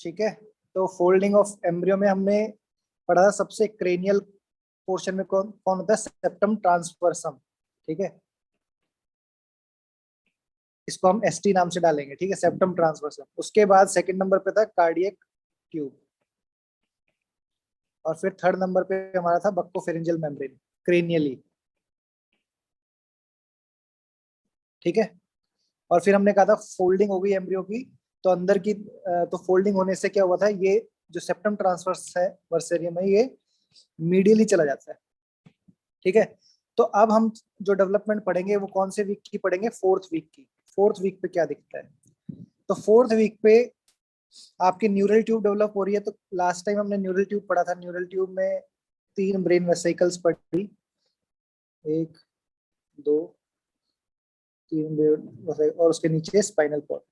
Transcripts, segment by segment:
ठीक है, तो फोल्डिंग ऑफ एम्ब्रियो में हमने पढ़ा था सबसे क्रेनियल पोर्शन में कौन कौन होता है, सेप्टम ट्रांसवर्सम। ठीक है, इसको हम एसटी नाम से डालेंगे। ठीक है, सेप्टम ट्रांसवर्सम। उसके बाद सेकंड नंबर पे था कार्डियक ट्यूब, और फिर थर्ड नंबर पे हमारा था बक्कोफेरेंजियल मेम्ब्रेन क्रेनियली। ठीक है, और फिर हमने कहा था फोल्डिंग हो गई एम्ब्रियो की, तो अंदर की तो फोल्डिंग होने से क्या हुआ था, ये जो सेप्टम ट्रांसवर्स है वर्सेरियम है, ये मीडियली चला जाता है। ठीक है, तो अब हम जो डेवलपमेंट पढ़ेंगे वो कौन से वीक की पढ़ेंगे, फोर्थ वीक की। फोर्थ वीक पे क्या दिखता है, तो फोर्थ वीक पे आपकी न्यूरल ट्यूब डेवलप हो रही है। तो लास्ट टाइम हमने न्यूरल ट्यूब पढ़ा था, न्यूरल ट्यूब में 3 ब्रेन वेसिकल्स पढ़ी, 1 2 3 ब्रेन, और उसके नीचे स्पाइनल कॉर्ड।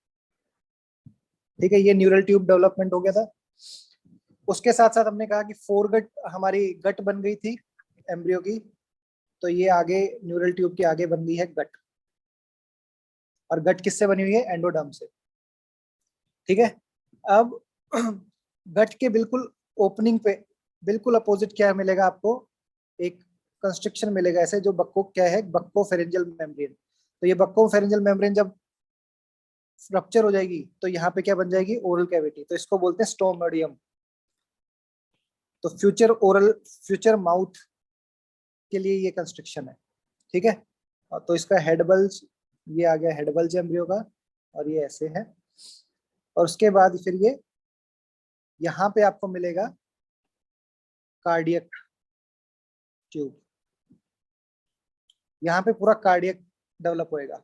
ठीक है, ये न्यूरल ट्यूब डेवलपमेंट हो गया था। उसके साथ साथ हमने कहा कि फोरगट हमारी गट बन गई थी एम्ब्रियो की, तो ये आगे न्यूरल ट्यूब के आगे बन गई है गट, और गट किससे बनी हुई है, एंडोडर्म से। ठीक है, अब गट के बिल्कुल ओपनिंग पे बिल्कुल अपोजिट क्या मिलेगा आपको, एक कंस्ट्रक्शन मिलेगा ऐसे, जो बक्को क्या है, बक्कोफेरेंजियल मेम्ब्रेन। तो ये बक्कोफेरेंजियल मेम्ब्रेन जब रप्चर हो जाएगी तो यहाँ पे क्या बन जाएगी, ओरल कैविटी। तो इसको बोलते हैं स्टोमोडियम। तो फ्यूचर माउथ के लिए ये कंस्ट्रक्शन है। ठीक है, तो इसका हेड बल्ज, ये आ गया हेड बल्ज एम्ब्रियो का, और ये ऐसे है। और उसके बाद फिर ये यहाँ पे आपको मिलेगा कार्डियक ट्यूब, यहाँ पे पूरा कार्डियक डेवलप होएगा।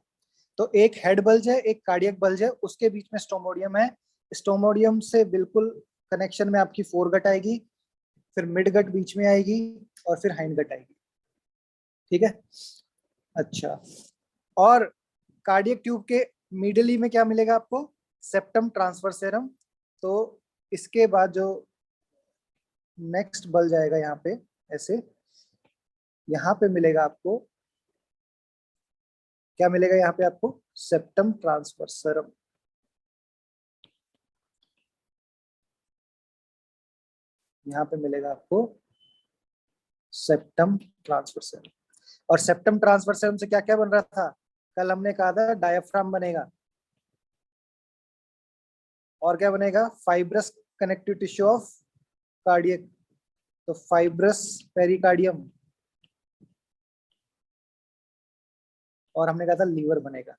तो एक हेड बल्ज है, एक कार्डियक बल्ज है, उसके बीच में स्टोमोडियम है। स्टोमोडियम से बिल्कुल कनेक्शन में आपकी फोरगट आएगी, फिर मिड गट बीच में आएगी, और फिर हाइंड गट आएगी। ठीक है, अच्छा, और कार्डियक ट्यूब के मिडली में क्या मिलेगा आपको, सेप्टम ट्रांसवर्सेरम। तो इसके बाद जो नेक्स्ट बल जाएगा यहाँ पे ऐसे, यहाँ पे मिलेगा आपको, क्या मिलेगा यहाँ पे आपको, सेप्टम ट्रांसवर्सरम। यहाँ पे मिलेगा आपको सेप्टम ट्रांसवर्सरम। और सेप्टम ट्रांसवर्सरम से क्या क्या बन रहा था, कल हमने कहा था डायफ्राम बनेगा, और क्या बनेगा, fibrous connective tissue of cardiac, तो फाइब्रस पेरिकार्डियम, और हमने कहा था लीवर बनेगा।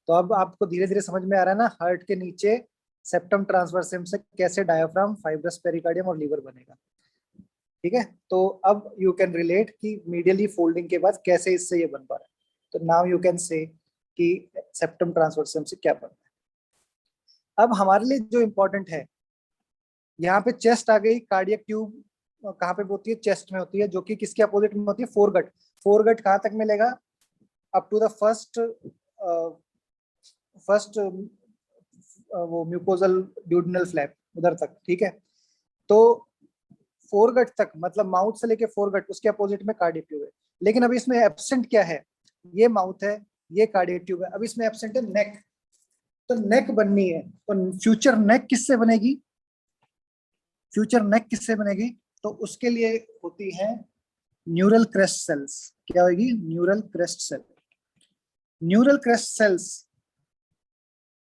तो अब आपको धीरे धीरे समझ में आ रहा है ना, हार्ट के नीचे सेप्टम ट्रांसवर्सम से कैसे डायफ्राम, फाइब्रस पेरिकार्डियम और लीवर बनेगा। ठीक है, तो अब यू कैन रिलेट कि मीडियली फोल्डिंग के बाद कैसे इससे ये बन पा रहा है। तो नाउ यू कैन से कि सेप्टम ट्रांसवर्सम से क्या बनता है। अब हमारे लिए जो इंपॉर्टेंट है, यहाँ पे चेस्ट आ गई, कार्डियक ट्यूब कहाँ पे होती है, चेस्ट में होती है, जो कि किसके अपोजिट में होती है, फोरगट। फोरगट कहाँ तक मिलेगा, अप टू द फर्स्ट वो म्यूकोजल ड्यूडेनल फ्लैप उधर तक। ठीक है, तो फोरगट तक मतलब माउथ से लेके फोरगट, उसके अपोजिट में कार्डियक ट्यूब है। लेकिन अभी इसमें एब्सेंट क्या है, ये माउथ है, ये कार्डियक ट्यूब है, अब इसमें एब्सेंट है नेक। तो नेक बननी है, तो फ्यूचर नेक किससे बनेगी, फ्यूचर नेक किससे बनेगी, तो उसके लिए होती है न्यूरल क्रेस्ट सेल्स। क्या होगी, neural crest cell. Neural crest cells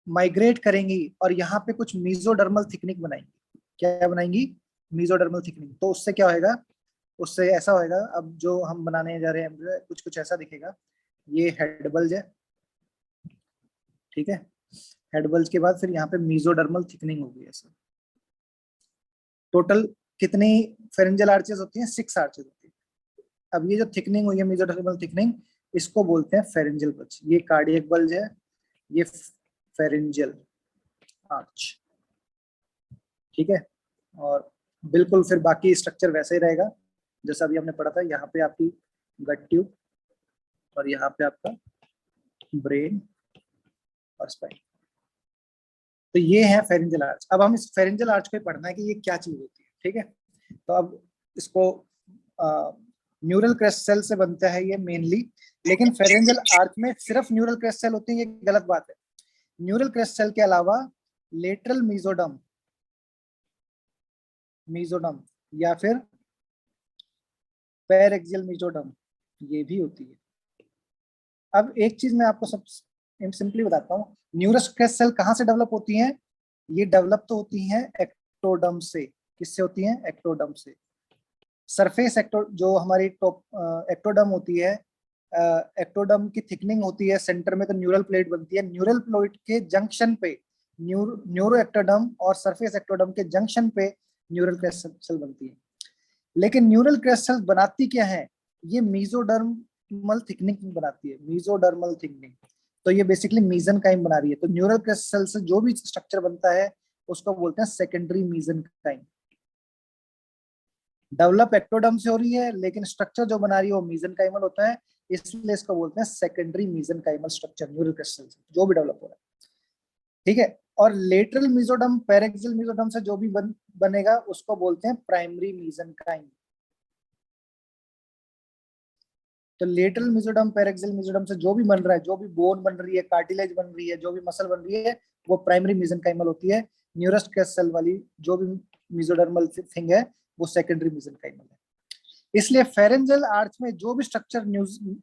migrate करेंगी और यहाँ पे कुछ मीजोडर्मल थिकनिंग बनाएंगी। क्या बनाएंगी, मीजोडर्मल थिकनिंग। तो उससे क्या होएगा, उससे ऐसा होएगा, अब जो हम बनाने जा रहे हैं कुछ कुछ ऐसा दिखेगा। ये हेड बल्ज है, ठीक है, हेड बल्ज के बाद फिर यहाँ पे मीजोडर्मल थिकनिंग होगी ऐसा। टोटल कितनी फेरेंजियल आर्चेस होती हैं, 6 आर्चेस होती है। अब ये जो थिकनिंग हुई है मीजोडर्मल थिकनिंग, इसको बोलते हैं फेरेंजियल बल्ज। ये कार्डियक बल्ज है, ये फेरेंजियल आर्च। ठीक है, और बिल्कुल फिर बाकी स्ट्रक्चर वैसे ही रहेगा जैसा अभी हमने पढ़ा था। यहाँ पे आपकी गट ट्यूब, और यहाँ पे आपका ब्रेन और स्पाइन। तो ये है फेरेंजियल आर्च। अब हम इस फेरेंजियल आर्च को ही पढ़ना है कि ये क्या चीज होती है। ठीक है, तो अब इसको न्यूरल क्रेस्ट सेल से बनता है ये मेनली। लेकिन फेरेंजियल आर्च में सिर्फ न्यूरल क्रेस्ट सेल होती है, ये गलत बात है। न्यूरल क्रेस्ट सेल के अलावा लेटरल मीजोडर्म, मीजोडर्म या फिर पैरेक्सियल मीजोडर्म, ये भी होती है। अब एक चीज मैं आपको सब सिंपली बताता हूँ, न्यूरोस्ट्रेस सेल कहाँ से डेवलप होती हैं? ये डेवलप तो होती हैं एक्टोडर्म से। किससे होती हैं? एक्टोडर्म से। सरफेस एक्टो जो हमारी टॉप एक्टोडर्म होती है, एक्टोडर्म की थिकनिंग होती है, सेंटर में तो न्यूरल प्लेट बनती है, न्यूरल प्लेट के जंक्शन पे न्यूरो एक्टोडर्म और सरफेस एक्टोडर्म के जंक्शन पे न्यूरल क्रेस्ट सेल बनती है। लेकिन न्यूरल क्रेस्ट सेल बनाती क्या है? ये मीजोडर्मल थिकनिंग बनाती है, मीजोडर्मल थिकनिंग। तो ये बेसिकली मीजनकाइम बना रही है। तो न्यूरल क्रेस्ट सेल से जो भी स्ट्रक्चर बनता है उसको बोलते हैं सेकेंडरी मीजनकाइम। डेवलप एक्टोडर्म से हो रही है, लेकिन स्ट्रक्चर जो बना रही है वो मीजनकाइमल होता है, इसलिए इसको बोलते हैं secondary mesenchymal structure neural crest cell से जो भी डेवलप हो रहा है। ठीक है। और लेटरल मीजोडर्म पैरेक्सियल मीजोडर्म से जो भी बनेगा उसको बोलते हैं प्राइमरी मीजनकाइम। तो लेटरल मीजोडर्म पैरेक्सियल मीजोडर्म से जो भी बन रहा है, जो भी बोन बन रही है, कार्टिलेज बन रही है, जो भी मसल बन रही है, वो प्राइमरी मीजनकाइमल होती है। न्यूरस क्रेस्ट सेल वाली जो भी मीजोडर्मल थिंग है वो सेकेंडरी मीजनकाइमल है। इसलिए फेरेंजियल आर्च में जो भी स्ट्रक्चर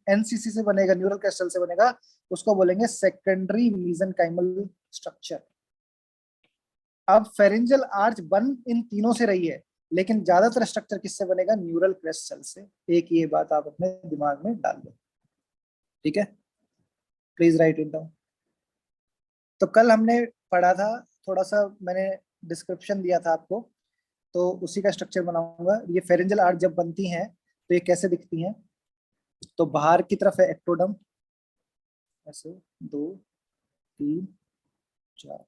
एनसीसी से बनेगा, न्यूरल क्रेस्ट सेल से बनेगा, उसको बोलेंगे सेकेंडरी मीजनकाइमल स्ट्रक्चर। अब फेरेंजियल आर्च बन इन तीनों से रही है, लेकिन ज्यादातर स्ट्रक्चर किससे बनेगा? न्यूरल क्रेस्ट सेल से। एक ये बात आप अपने दिमाग में डाल लो, ठीक है? Please right it down. तो कल हमने पढ़ा था, थोड़ा सा मैंने डिस्क्रिप्शन दिया था आपको, तो उसी का स्ट्रक्चर बनाऊंगा। ये फेरेंजियल आर्च जब बनती हैं तो ये कैसे दिखती हैं? तो बाहर की तरफ है एक्टोडम, ऐसे 2 3 4।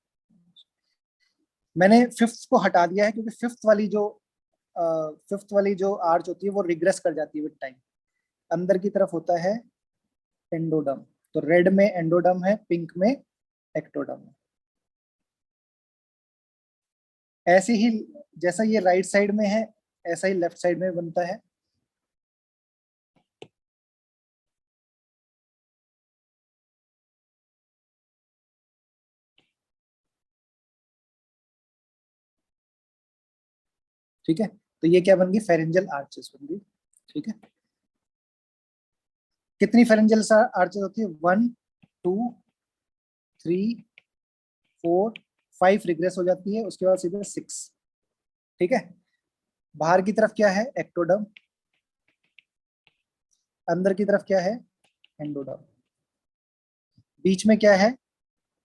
मैंने फिफ्थ को हटा दिया है क्योंकि फिफ्थ वाली जो आर्च होती है वो रिग्रेस कर जाती है विद टाइम। अंदर की तरफ होता है एंडोडम। तो रेड में एंडोडम है, पिंक में एक्टोडम है। ऐसे ही जैसा ये राइट साइड में है, ऐसा ही लेफ्ट साइड में बनता है। ठीक है। तो ये क्या बन गई? फेरेंजियल आर्चेस बन गई। ठीक है। कितनी फेरेंजियल आर्चेस होती है? 1 2 3 4 5 रिग्रेस हो जाती है, उसके बाद सीधे 6। ठीक है। बाहर की तरफ क्या है? एक्टोडम। अंदर की तरफ क्या है? एंडोडम। बीच में क्या है?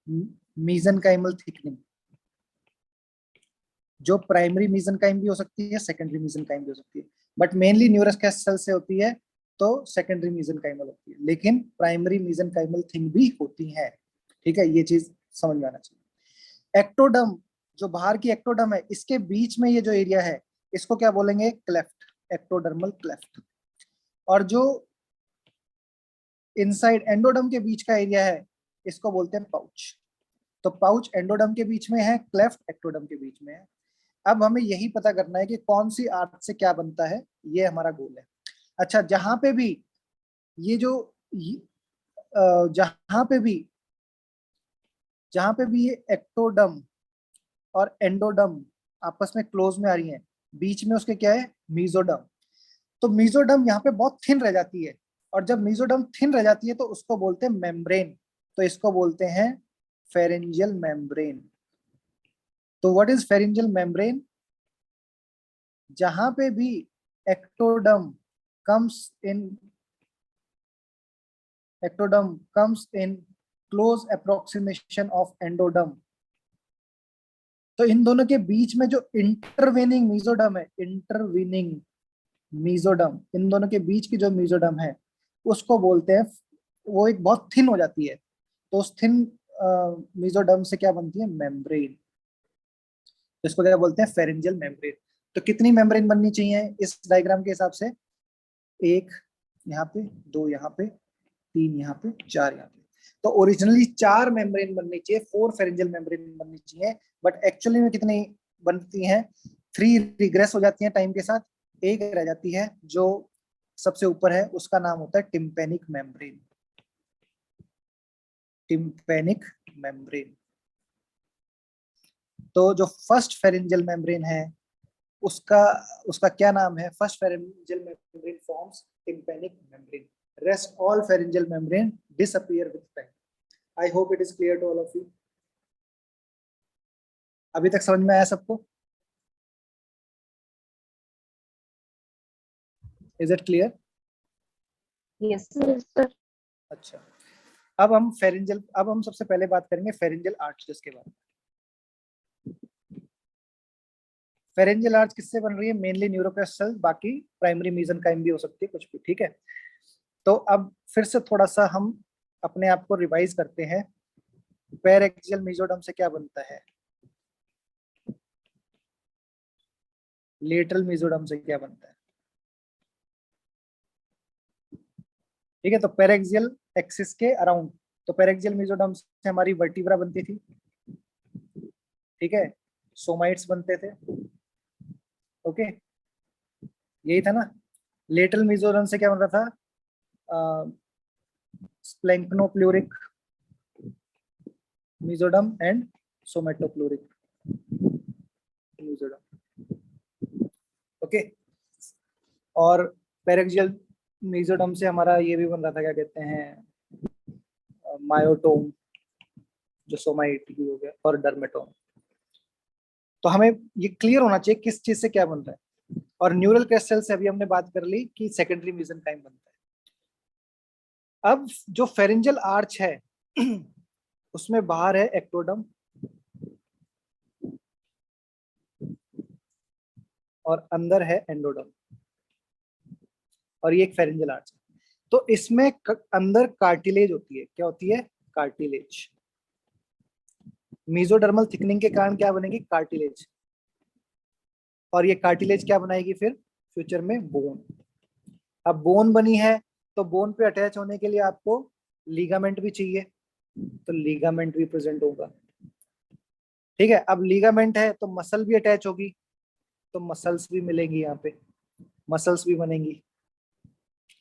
मीजनकाइमल थिकनिंग, जो प्राइमरी मीजनकाइम भी हो सकती है, सेकेंडरी मीजनकाइम भी हो सकती है, बट मेनली न्यूरस सेल से होती है, तो सेकेंडरी मीजनकाइमल होती है, लेकिन प्राइमरी मीजनकाइमल थिंग भी होती है। ठीक है, ये चीज समझ में आना चाहिए। एक्टोडम, जो बाहर की एक्टोडम है, इसके बीच में ये जो एरिया है इसको क्या बोलेंगे? Cleft, ectodermal cleft. और जो इनसाइड एंडोडम के बीच का एरिया है इसको बोलते हैं पाउच। तो पाउच एंडोडम के बीच में है, क्लेफ्ट एक्टोडम के बीच में है। अब हमें यही पता करना है कि कौन सी आर्ट से क्या बनता है, ये हमारा गोल है। अच्छा, ये जो जहां पे भी ये एक्टोडम और एंडोडम आपस में क्लोज में आ रही हैं, बीच में उसके क्या है? मीजोडम। तो मीजोडम यहाँ पे बहुत थिन रह जाती है, और जब मीजोडम थिन रह जाती है तो उसको बोलते हैं मेम्ब्रेन। तो इसको बोलते हैं फेरेंजियल मेम्ब्रेन। तो व्हाट इज फेरेंजियल मेम्ब्रेन? जहां पे भी ectoderm comes in close approximation of एंडोडम, तो इन दोनों के बीच में जो इंटरवेनिंग मीजोडम है, इंटरवीनिंग मीजोडम, इन दोनों के बीच की जो मीजोडम है उसको बोलते हैं, वो एक बहुत थिन हो जाती है, तो उस थिन मीजोडम से क्या बनती है? मेम्ब्रेन। तो इसको क्या बोलते हैं? Pharyngeal membrane. तो कितनी मेम्ब्रेन बननी चाहिए इस डायग्राम के हिसाब से? एक यहाँ पे, 2 यहाँ पे, 3 यहाँ पे, 4 यहाँ पे। तो ओरिजिनली 4 मेम्ब्रेन बननी चाहिए, 4 फेरेंजियल मेम्ब्रेन बननी चाहिए, बट एक्चुअली में कितनी बनती हैं? 3 रिग्रेस हो जाती हैं टाइम के साथ, एक रह जाती है जो सबसे ऊपर है, उसका नाम होता है टिम्पेनिक मेम्ब्रेन। Tympanic membrane. तो जो फर्स्ट फेरेंजियल मेम्ब्रेन है उसका उसका क्या नाम है? First pharyngeal membrane forms tympanic membrane, rest all pharyngeal membrane disappear with time. I hope it is clear to all of you. अभी तक समझ में आया सबको? Is it clear? Yes sir. अच्छा, अब हम सबसे पहले बात करेंगे फेरेंजियल आर्चेस के बारे में। फेरेंजियल आर्च किससे बन रही है? मेनली न्यूरोक्रस्ट सेल्स, बाकी प्राइमरी मेसेनकाइम भी हो सकती है, कुछ भी, ठीक है। तो अब फिर से थोड़ा सा हम अपने आप को रिवाइज करते हैं। पैरेक्सियल मेसोडर्म से क्या बनता है? लेटरल मेसोडर्म से क्या बनता है? ठीक है, तो पैरेक्सियल एक्सिस के अराउंड, तो पैरेक्सियल मेसोडर्म से हमारी वर्टिब्रा बनती थी, ठीक है, सोमाइट्स बनते थे, ओके, यही था ना। लेटरल मेसोडर्म से क्या बन रहा था? Splanchnopleuric mesoderm and somatopleuric mesoderm, okay. और पैरेक्सियल मेसोडर्म से हमारा ये भी बन रहा था, क्या कहते हैं, मायोटोम, जो सोमाइट भी हो गया, और डर्मेटोम। तो हमें ये क्लियर होना चाहिए किस चीज से क्या बन रहा है। और न्यूरल क्रिस्टल से अभी हमने बात कर ली कि सेकेंडरी मेसेनकाइम बनता है। अब जो फेरेंजियल आर्च है उसमें बाहर है एक्टोडर्म और अंदर है एंडोडर्म, और ये एक फेरेंजियल आर्च है। तो इसमें अंदर कार्टिलेज होती है। क्या होती है? कार्टिलेज। मेसोडर्मल थिकनिंग के कारण क्या बनेगी? कार्टिलेज। और ये कार्टिलेज क्या बनाएगी फिर फ्यूचर में? बोन। अब बोन बनी है तो बोन पे अटैच होने के लिए आपको लीगामेंट भी चाहिए, तो लीगामेंट भी प्रेजेंट होगा, ठीक है। अब लीगामेंट है तो मसल भी अटैच होगी, तो मसल्स भी मिलेंगी, यहाँ पे मसल्स भी बनेंगी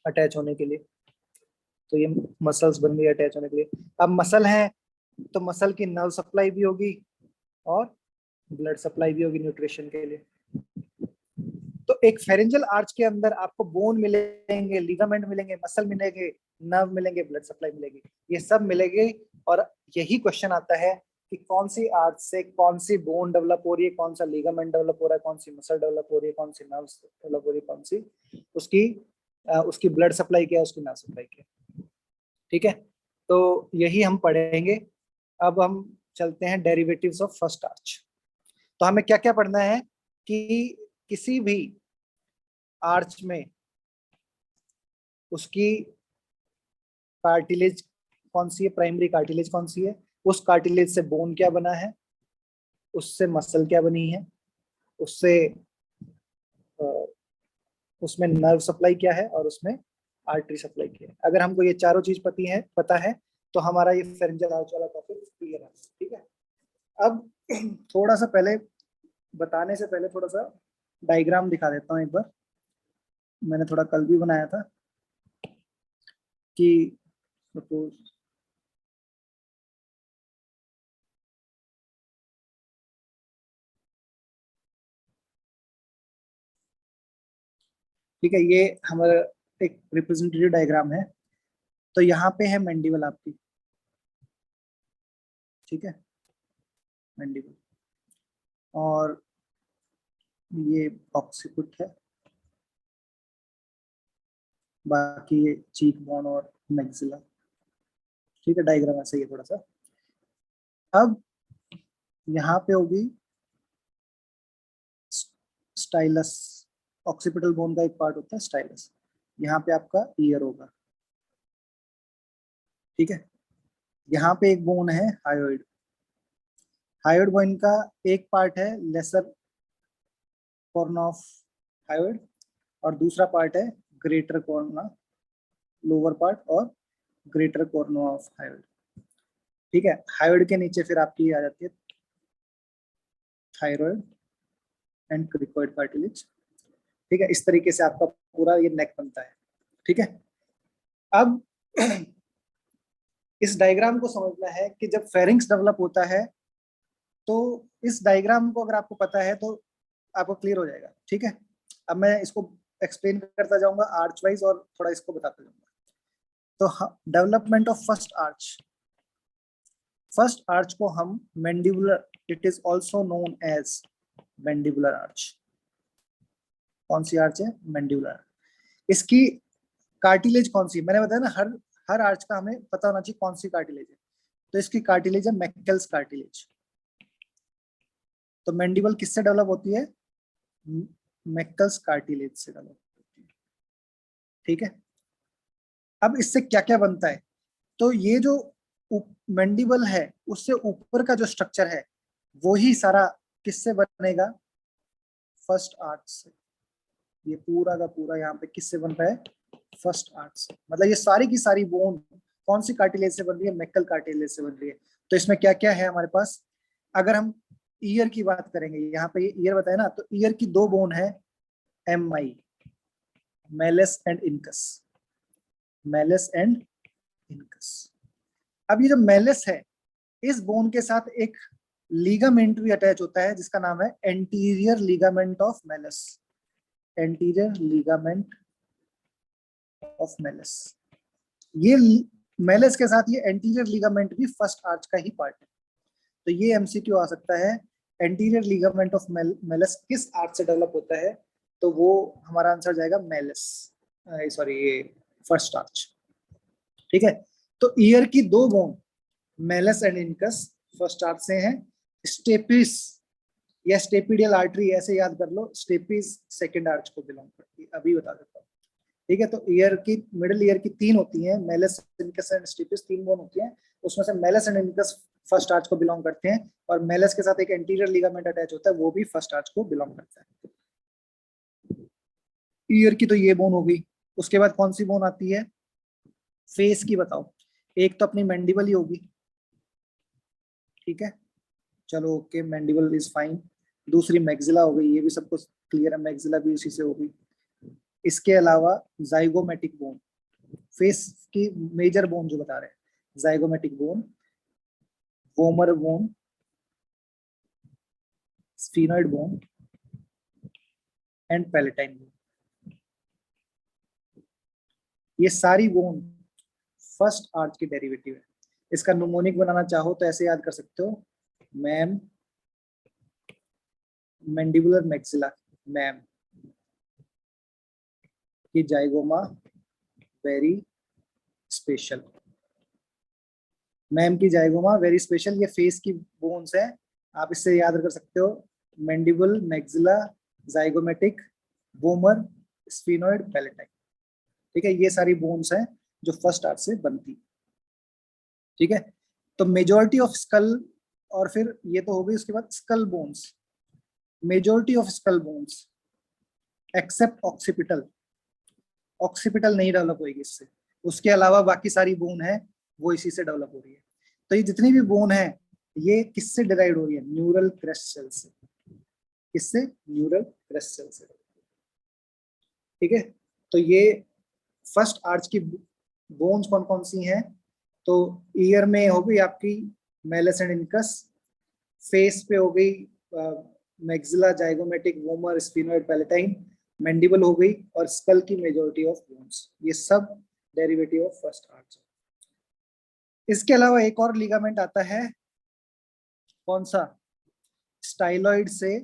अटैच होने के लिए, तो ये मसल्स बन गई अटैच होने के लिए। अब मसल है तो मसल की नर्व सप्लाई भी होगी और ब्लड सप्लाई भी होगी न्यूट्रिशन के लिए। तो एक फेरेंजियल आर्च के अंदर आपको बोन मिलेंगे, लिगामेंट मिलेंगे, मसल मिलेंगे, नर्व मिलेंगे, ब्लड सप्लाई मिलेगी, ये सब मिलेंगे। और यही क्वेश्चन आता है कि कौन सी आर्च से कौन सी बोन डेवलप हो रही है, कौन सा लिगामेंट डेवलप हो रहा है, कौन सी मसल डेवलप हो रही है, कौन सी नर्व डेवलप हो रही है, कौन सी उसकी उसकी ब्लड सप्लाई क्या है, उसकी नर्व सप्लाई क्या है, ठीक है। तो यही हम पढ़ेंगे। अब हम चलते हैं डेरिवेटिव्स ऑफ फर्स्ट आर्च। तो हमें क्या क्या पढ़ना है कि किसी भी आर्च में उसकी कार्टिलेज कौन सी है, प्राइमरी कार्टिलेज कौन सी है, उस कार्टिलेज से बोन क्या बना है, उससे मसल क्या बनी है, उससे उसमें नर्व सप्लाई क्या है, और उसमें आर्टरी सप्लाई क्या है। अगर हमको ये चारों चीज पता है तो हमारा ये फेरेंजियल आर्च वाला टॉपिक क्लियर है, ठीक है। अब थोड़ा सा पहले बताने से पहले थोड़ा सा डायग्राम दिखा देता हूँ एक बार। मैंने थोड़ा कल भी बनाया था कि सपोज ठीक है, ये हमारा एक रिप्रेजेंटेटिव डायग्राम है। तो यहाँ पे है मैंडिबल आपकी, ठीक है, मैंडिबल, और ये ऑक्सीपिट है, बाकी ये चीक बोन और मैक्सिला, ठीक है। डायग्राम ऐसे ही है थोड़ा सा। अब यहाँ पे होगी स्टाइलस, ऑक्सीपिटल बोन का एक पार्ट होता है स्टाइलस। यहाँ पे आपका ईयर होगा, ठीक है। यहाँ पे एक बोन है हायोइड। हायोइड बोन का एक पार्ट है लेसर कॉर्ना ऑफ हायोइड, और दूसरा पार्ट है ग्रेटर कॉर्ना, लोअर पार्ट, और ग्रेटर कॉर्ना ऑफ हायोइड, ठीक है। हायोइड के नीचे फिर आपकी आ जाती है थायराइड एंड क्रिकोइड कार्टिलेज, ठीक है। इस तरीके से आपका पूरा ये नेक बनता है, ठीक है। अब इस डायग्राम को समझना है कि जब फेरिंग्स डेवलप होता है तो इस डायग्राम को अगर आपको पता है तो आपको क्लियर हो जाएगा। ठीक है, अब मैं इसको एक्सप्लेन करता जाऊंगा आर्च वाइज और थोड़ा इसको बताता जाऊंगा। तो development of first arch, first arch को हम mandibular, it is also known as mandibular arch. कौन सी आर्च है? मैंडिबुलर। इसकी कार्टिलेज कौन सी? मैंने बताया ना, हर हर आर्च का हमें पता होना चाहिए कौन सी कार्टिलेज है। तो इसकी कार्टिलेज है मैकेल्स कार्टिलेज। तो मैंडिबल किससे डेवलप होती है? मैकेल्स कार्टिलेज से डेवलप होती है। ठीक है, अब इससे क्या क्या बनता है? तो ये जो मैंडिबल है उससे ऊपर का जो स्ट्रक्चर है वो ही सारा किससे बनेगा? फर्स्ट आर्च से। ये पूरा का पूरा यहाँ पे किससे बन रहा है? फर्स्ट आर्च से। मतलब ये सारी की सारी बोन कौन सी कार्टिलेज से बन रही है? मैकल कार्टिलेज से बन रही है। तो इसमें क्या क्या है हमारे पास? अगर हम ईयर की बात करेंगे, यहाँ पे ये ईयर बताया ना, तो ईयर की दो बोन है, M I, malleus and incus, malleus and incus. अब ये जो मेलस है, इस बोन के साथ एक लीगामेंट भी अटैच होता है जिसका नाम है anterior ligament of Malus, anterior ligament of Malus. ये मेलस के साथ ये एंटीरियर लीगामेंट भी फर्स्ट आर्च का ही पार्ट है। तो ये एमसीक्यू आ सकता है, एंटीरियर लीगामेंट ऑफ मेलस किस आर्च से डेवलप होता है? तो वो हमारा आंसर जाएगा मेलस, सॉरी ये फर्स्ट आर्च। ठीक है, तो ईयर की दो bone Malus and incus first arch से हैं। स्टेपिस या स्टेपिडियल आर्टरी ऐसे याद कर लो, स्टेपिस सेकंड आर्च को बिलोंग करती है, अभी बता देता हूँ। ठीक है, तो ईयर की, मिडिल ईयर की तीन होती हैं, मेलस, इनकस एंड स्टेपिस, तीन बोन होती हैं। उसमें से Malus and incus first arch को बिलोंग करते हैं, और मेलस के साथ एक एंटीरियर लिगामेंट अटैच होता है, वो भी फर्स्ट आर्च को बिलोंग करता है। ईयर की तो ये बोन हो गई। उसके बाद कौन सी बोन आती है? फेस की बताओ। एक तो अपनी मैंडिबल ही होगी। ठीक है, चलो ओके, मैंडिबल इज फाइन। दूसरी मैक्सिला हो गई, ये भी सबको क्लियर है, मैक्सिला भी उसी से होगी। इसके अलावा जाइगोमेटिक बोन, फेस की मेजर बोन जो बता रहे हैं, zygomatic bone, vomer bone, sphenoid bone and palatine bone. ये सारी बोन फर्स्ट आर्च की डेरिवेटिव है। इसका न्यूमोनिक बनाना चाहो तो ऐसे याद कर सकते हो, मैम, मैंडिबुलर मैक्सिला, मैम की जाइगोमा वेरी स्पेशल, मैम की जाइगोमा वेरी स्पेशल। ये फेस की बोन्स है, आप इससे याद कर सकते हो, mandible, maxilla, zygomatic, vomer, sphenoid, palatine. ठीक है, ये सारी बोन्स हैं जो फर्स्ट आर्च से बनती। ठीक है, तो मेजॉरिटी ऑफ स्कल, और फिर ये तो हो गई, उसके बाद skull bones, majority of skull bones except occipital, occipital नहीं डेवलप होगी इससे, उसके अलावा बाकी सारी बोन है वो इसी से डेवलप हो रही है। तो ये जितनी भी बोन है ये किससे डिराइव हो रही है? न्यूरल क्रेस्ट सेल से। किससे? न्यूरल क्रेस्ट सेल से। ठीक है, तो ये फर्स्ट आर्च की बोन्स कौन कौन सी हैं? तो ईयर में हो गई आपकी मेलस एंड इनकस, फेस पे हो गई maxilla, zygomatic, vomer, sphenoid, palatine, mandible हो गई, और स्कल की मेजॉरिटी ऑफ बोन्स, ये सब डेरिवेटिव ऑफ फर्स्ट आर्च। इसके अलावा एक और लिगामेंट आता है, कौन सा? स्टाइलॉइड से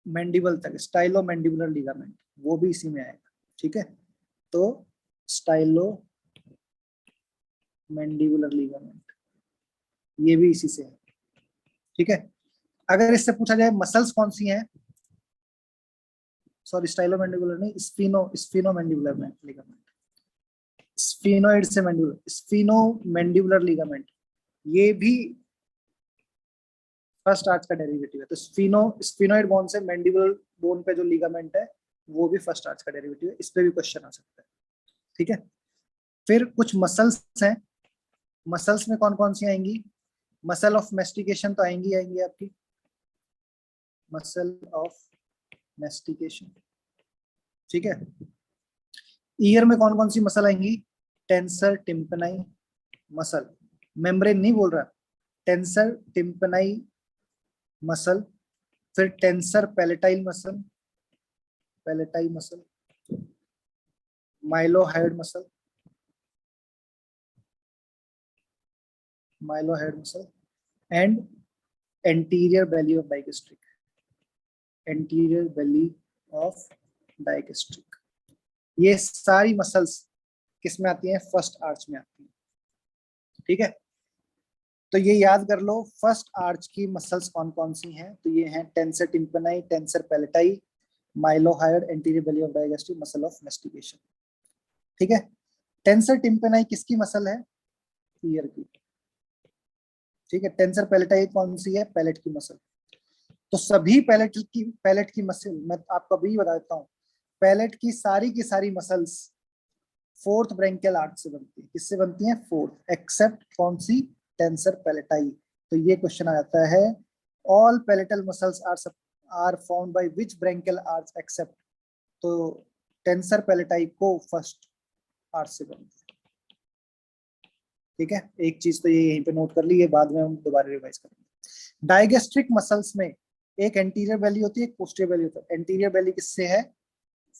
मैंडिबल तक, स्टाइलो मैंडिबुलर लिगामेंट, वो भी इसी में आएगा। ठीक है, तो स्टाइलो मैंडिबुलर लिगामेंट ये भी इसी से है। ठीक है, अगर इससे पूछा जाए मसल्स कौन सी हैं, सॉरी स्टाइलो मैंडिबुलर नहीं, स्फीनो मैंडिबुलर लिगामेंट, स्फीनोइड से मैंडिबुलर, स्फीनो मैंडिबुलर लिगामेंट, ये भी फर्स्ट आर्च का डेरिवेटिव है। तो स्फीनोइड बोन से मैंडिबुलर बोन पे जो लिगामेंट है वो भी फर्स्ट आर्च का डेरिवेटिव है। इस पे भी क्वेश्चन आ सकता है। ठीक है, फिर कुछ मसल्स हैं, मसल्स में कौन कौन सी आएंगी? मसल ऑफ मेस्टिकेशन तो आएंगी आएंगी आपकी, मसल ऑफ मेस्टिकेशन। ठीक है, ईयर में कौन कौन सी मसल आएंगी? टेंसर टिम्पनाई मसल, मेम्ब्रेन नहीं बोल रहा, टेंसर टिम्पनाई मसल, फिर tensor palatini muscle, palatini muscle, mylohyoid muscle, mylohyoid muscle and anterior belly of digastric, anterior belly of digastric. ये सारी मसल्स किस में आती हैं? फर्स्ट आर्च में आती हैं। ठीक है, तो ये याद कर लो फर्स्ट आर्च की मसल्स कौन कौन सी हैं। तो ये हैं tensor tympani, tensor palatini, mylohyoid, anterior belly of digastric, muscle of mastication. ठीक है, टेंसर टिम्पनी किसकी मसल है? ईयर की। ठीक है, टेंसर पैलेटाई कौन सी है? पैलेट की मसल। तो सभी पैलेट की मसल मैं आपको अभी बता देता हूँ, पैलेट की सारी मसल्स फोर्थ ब्रैंकियल आर्च से बनती है। किससे बनती है? फोर्थ, एक्सेप्ट कौन सी? टेंसर पैलेटाई। तो ये क्वेश्चन आ जाता है, all palatal muscles are found by which branchial arch except. तो टेंसर पैलेटाई को फर्स्ट आर्च से बनती है। ठीक है, एक चीज तो ये यहीं पे नोट कर ली, ये बाद में हम दोबारा रिवाइज करेंगे। डाइगेस्ट्रिक मसल्स में एक एंटीरियर बेली होती है, एक पोस्टीरियर बेली होती है। एंटीरियर बेली किससे है?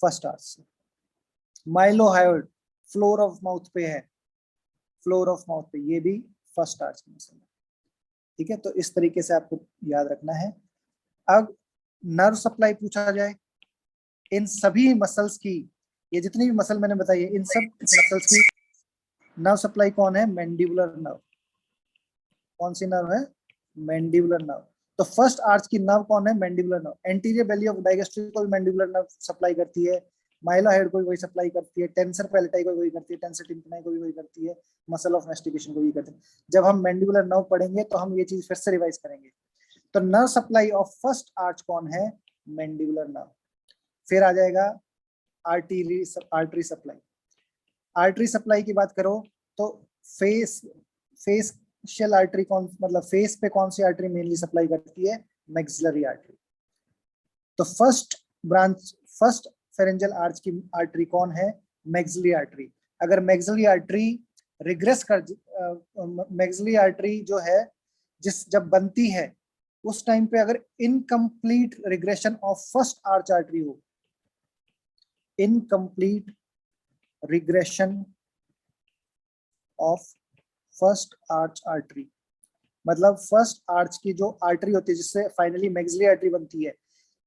फर्स्ट आर्च से। माइलोहायोइड फ्लोर ऑफ माउथ पे है, फ्लोर ऑफ माउथ पे, ये भी फर्स्ट आर्च की मसल है। ठीक है, तो इस तरीके से आपको याद रखना है। अब नर्व सप्लाई पूछा जाए, इन सभी मसल्स की, ये जितनी भी मसल मैंने बताई है, इन सब मसल्स की नर्व सप्लाई कौन है? Mandibular nerve. कौन सी नर्व है? Mandibular nerve. तो फर्स्ट आर्च की नर्व कौन है? Mandibular nerve. Anterior belly of digastric को भी मैंडिबुलर नर्व सप्लाई करती है, माइलोहायोइड को भी वही सप्लाई करती है, टेंसर पैलेटाई को भी वही करती है, टेंसर टिम्पनी को भी वही करती है, मसल ऑफ मैस्टिकेशन को भी करती है। जब हम मैंडिबुलर नर्व पढ़ेंगे तो हम ये चीज फिर से रिवाइज करेंगे। तो nerve supply of first arch कौन है? Mandibular nerve. फिर आ जाएगा आर्टरी सप्लाई। आर्टरी सप्लाई की बात करो तो फेशियल आर्टरी कौन, मतलब फेस पे कौन सी आर्टरी मेनली सप्लाई करती है? Maxillary artery. तो फर्स्ट फेरेंजियल आर्च की आर्टरी कौन है? Maxillary artery. अगर मैक्सिलरी आर्टरी रिग्रेस कर, मैक्सिलरी आर्टरी जो है जब बनती है उस टाइम पे अगर incomplete regression of first arch artery हो, incomplete regression of first arch artery, मतलब फर्स्ट आर्च की जो आर्टरी होती है जिससे फाइनली मैक्सिलरी आर्टरी बनती है,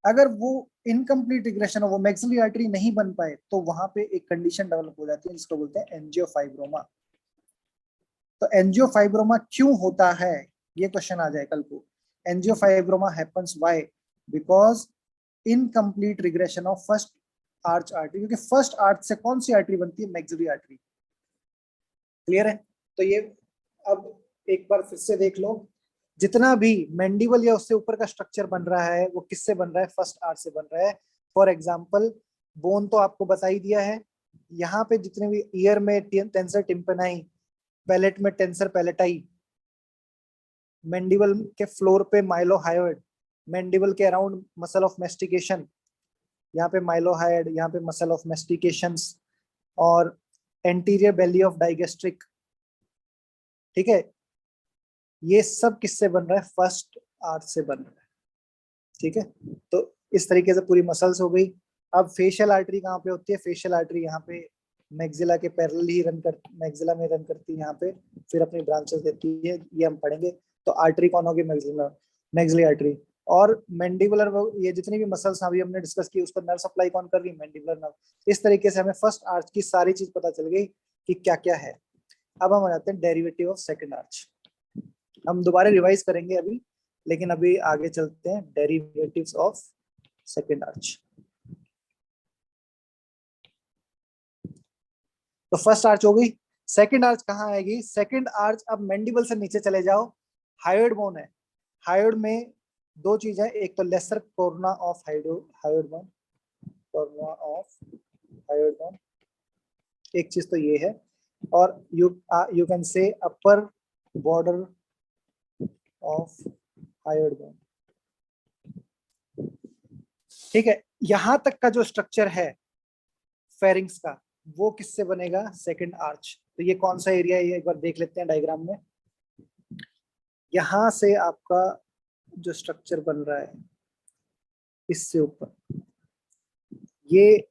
अगर वो इनकम्प्लीट रिग्रेशन हो, वो मैक्सिलरी आर्टरी नहीं बन पाए, तो वहां पे एक कंडीशन डेवलप हो जाती है जिसको बोलते हैं एंजियोफाइब्रोमा। तो एंजियोफाइब्रोमा क्यों होता है, ये क्वेश्चन आ जाए कल को। Angiofibroma happens why? Because incomplete regression of first arch artery, क्योंकि फर्स्ट आर्च से कौन सी आर्टरी बनती है? Maxillary artery. क्लियर है? तो ये अब एक बार फिर से देख लो, जितना भी मैंडिबल या उससे ऊपर का स्ट्रक्चर बन रहा है वो किससे बन रहा है? फर्स्ट आर्च से बन रहा है। फॉर एग्जांपल बोन तो आपको बता ही दिया है, यहाँ पे जितने भी ईयर में टेंसर टिम्पनी, पैलेट में टेंसर पैलेटाई, मैंडिबल के फ्लोर पे माइलोहायोइड, मैंडिबल के अराउंड मसल ऑफ मैस्टिकेशन, यहाँ पे माइलोहायोइड, यहाँ पे मसल ऑफ मैस्टिकेशंस, और एंटीरियर बेली ऑफ डाइगेस्ट्रिक। ठीक है, ये सब किससे बन रहा है? फर्स्ट आर्च से बन रहा है। ठीक है, तो इस तरीके से पूरी मसल्स हो गई। अब फेशियल आर्टरी कहाँ पे होती है? फेशियल आर्टरी यहाँ पे मैक्सिला के पैरेलल ही मैक्सिला में रन करती है, यहाँ पे फिर अपनी ब्रांचेस देती है, ये हम पढ़ेंगे। तो आर्टरी कौन होगी? Maxillary artery. और मैंडिबुलर, ये जितनी भी मसल्स अभी हमने डिस्कस की उसको नर्व सप्लाई कौन कर रही है? Mandibular nerve. इस तरीके से हमें फर्स्ट आर्च की सारी चीज पता चल गई कि क्या क्या है। अब हम आ जाते हैं डेरिवेटिव ऑफ सेकंड आर्च। हम दोबारा रिवाइज करेंगे अभी, लेकिन अभी आगे चलते हैं डेरिवेटिव्स ऑफ सेकंड आर्च। तो फर्स्ट आर्च हो गई, सेकंड आर्च कहाँ आएगी? सेकंड आर्च, अब मैंडिबल से नीचे चले जाओ, हायोइड बोन है। हायोइड में दो चीज है, एक तो lesser corona of hyoid bone, corona of hyoid bone, एक चीज तो ये है, और you can say upper border of hyoid bone. ठीक है, यहां तक का जो स्ट्रक्चर है फेरिंग्स का, वो किससे बनेगा? Second arch. तो ये कौन सा एरिया है ये एक बार देख लेते हैं डायग्राम में। यहां से आपका जो स्ट्रक्चर बन रहा है इससे ऊपर, ये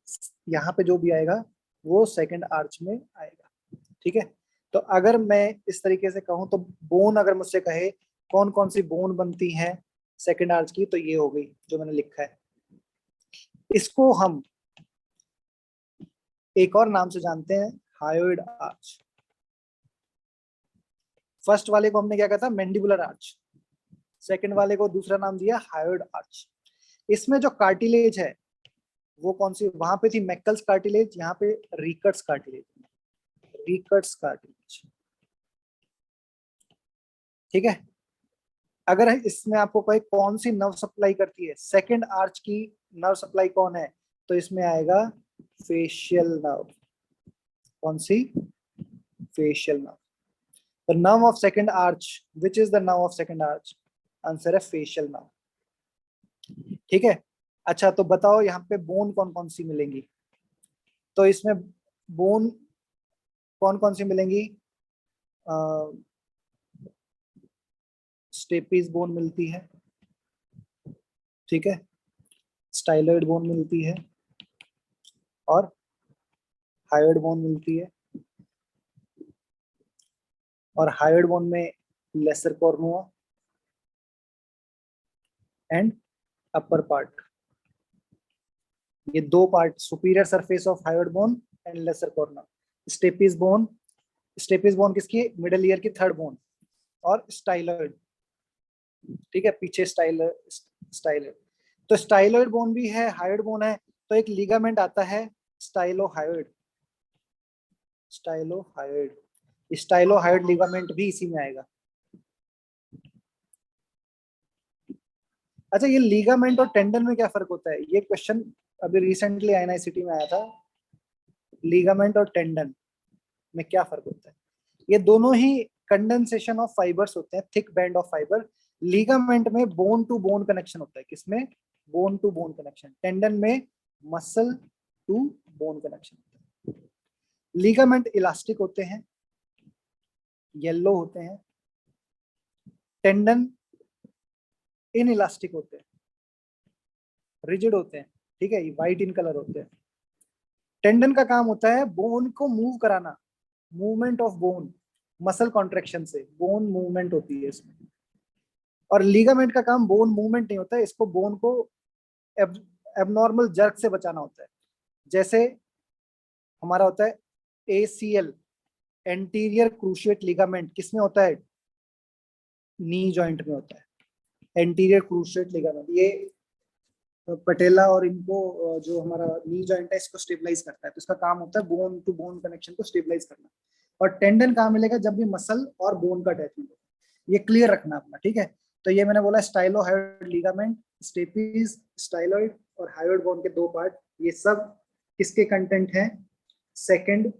यहाँ पे जो भी आएगा वो सेकंड आर्च में आएगा। ठीक है, तो अगर मैं इस तरीके से कहूँ तो बोन, अगर मुझसे कहे कौन कौन सी बोन बनती है सेकंड आर्च की, तो ये हो गई जो मैंने लिखा है। इसको हम एक और नाम से जानते हैं, हायोइड आर्च। फर्स्ट वाले को हमने क्या कहा था, मैंडिबुलर आर्च। सेकंड वाले को दूसरा नाम दिया हायोइड आर्च। इसमें जो कार्टिलेज है वो कौन सी, वहां पे थी मैकल्स कार्टिलेज, यहाँ पे रिकट्स कार्टिलेज, रिकट्स कार्टिलेज। ठीक है, अगर इसमें आपको कोई कौन सी नर्व सप्लाई करती है, सेकंड आर्च की नर्व सप्लाई कौन है, तो इसमें आएगा फेशियल नर्व। कौन सी, facial nerve. The nerve of second arch, which is the nerve of second arch, answer है फेशियल नर्व। ठीक है, अच्छा तो बताओ यहाँ पे बोन कौन कौन सी मिलेंगी, तो इसमें बोन कौन कौन सी मिलेंगी, स्टेपीज बोन मिलती है, ठीक है, स्टाइलॉइड बोन मिलती है, और हायोइड बोन मिलती है। और हायोइड बोन में lesser cornua and upper part, ये दो part, superior surface of hyoid bone and lesser cornua. Stapes bone, stapes bone किसकी, मिडल ईयर की थर्ड बोन, और स्टाइलॉइड, ठीक है, पीछे स्टाइलॉइड। तो स्टाइलॉइड बोन भी है, हायोइड बोन है, तो एक लिगामेंट आता है स्टाइलोहायोइड, स्टाइलोहायोइड, स्टाइलोहायोइड लिगामेंट भी इसी में आएगा। अच्छा, ये लिगामेंट और टेंडन में क्या फर्क होता है, ये क्वेश्चन अभी रिसेंटली आईएनआईसीटी में आया था। लिगामेंट और टेंडन में क्या फर्क होता है, ये दोनों ही कंडेंसेशन ऑफ फाइबर्स होते हैं, thick band of fibre. Ligament में बोन टू बोन कनेक्शन होता है, किसमें, bone to bone connection. Tendon में मसल टू बोन कनेक्शन होता है। लिगामेंट इलास्टिक होते हैं, येलो होते हैं, टेंडन इन इलास्टिक होते हैं, रिजिड होते हैं, ठीक है, व्हाइट इन कलर होते हैं। टेंडन का काम होता है बोन को मूव कराना, movement of bone, muscle contraction से बोन मूवमेंट होती है इसमें। और लिगामेंट का काम बोन मूवमेंट नहीं होता है, इसको बोन को एबनॉर्मल जर्क से बचाना होता है। जैसे हमारा होता है ACL, एंटीरियर क्रूशिएट लिगामेंट, किसमें होता है, नी जॉइंट में होता है एंटीरियर क्रूशिएट लिगामेंट। ये पटेला और इनको जो हमारा नी जॉइंट है इसको स्टेबलाइज करता है, तो इसका काम होता है बोन टू बोन कनेक्शन को स्टेबलाइज करना। और टेंडन कहाँ मिलेगा, जब भी मसल और बोन का अटैचमेंट हो, ये क्लियर रखना अपना, ठीक है। तो ये मैंने बोला स्टाइलोहायोइड लिगामेंट, स्टेपीज, स्टाइलॉइड और हायोइड बोन के दो पार्ट, ये सब किसके कंटेंट हैं, सेकंड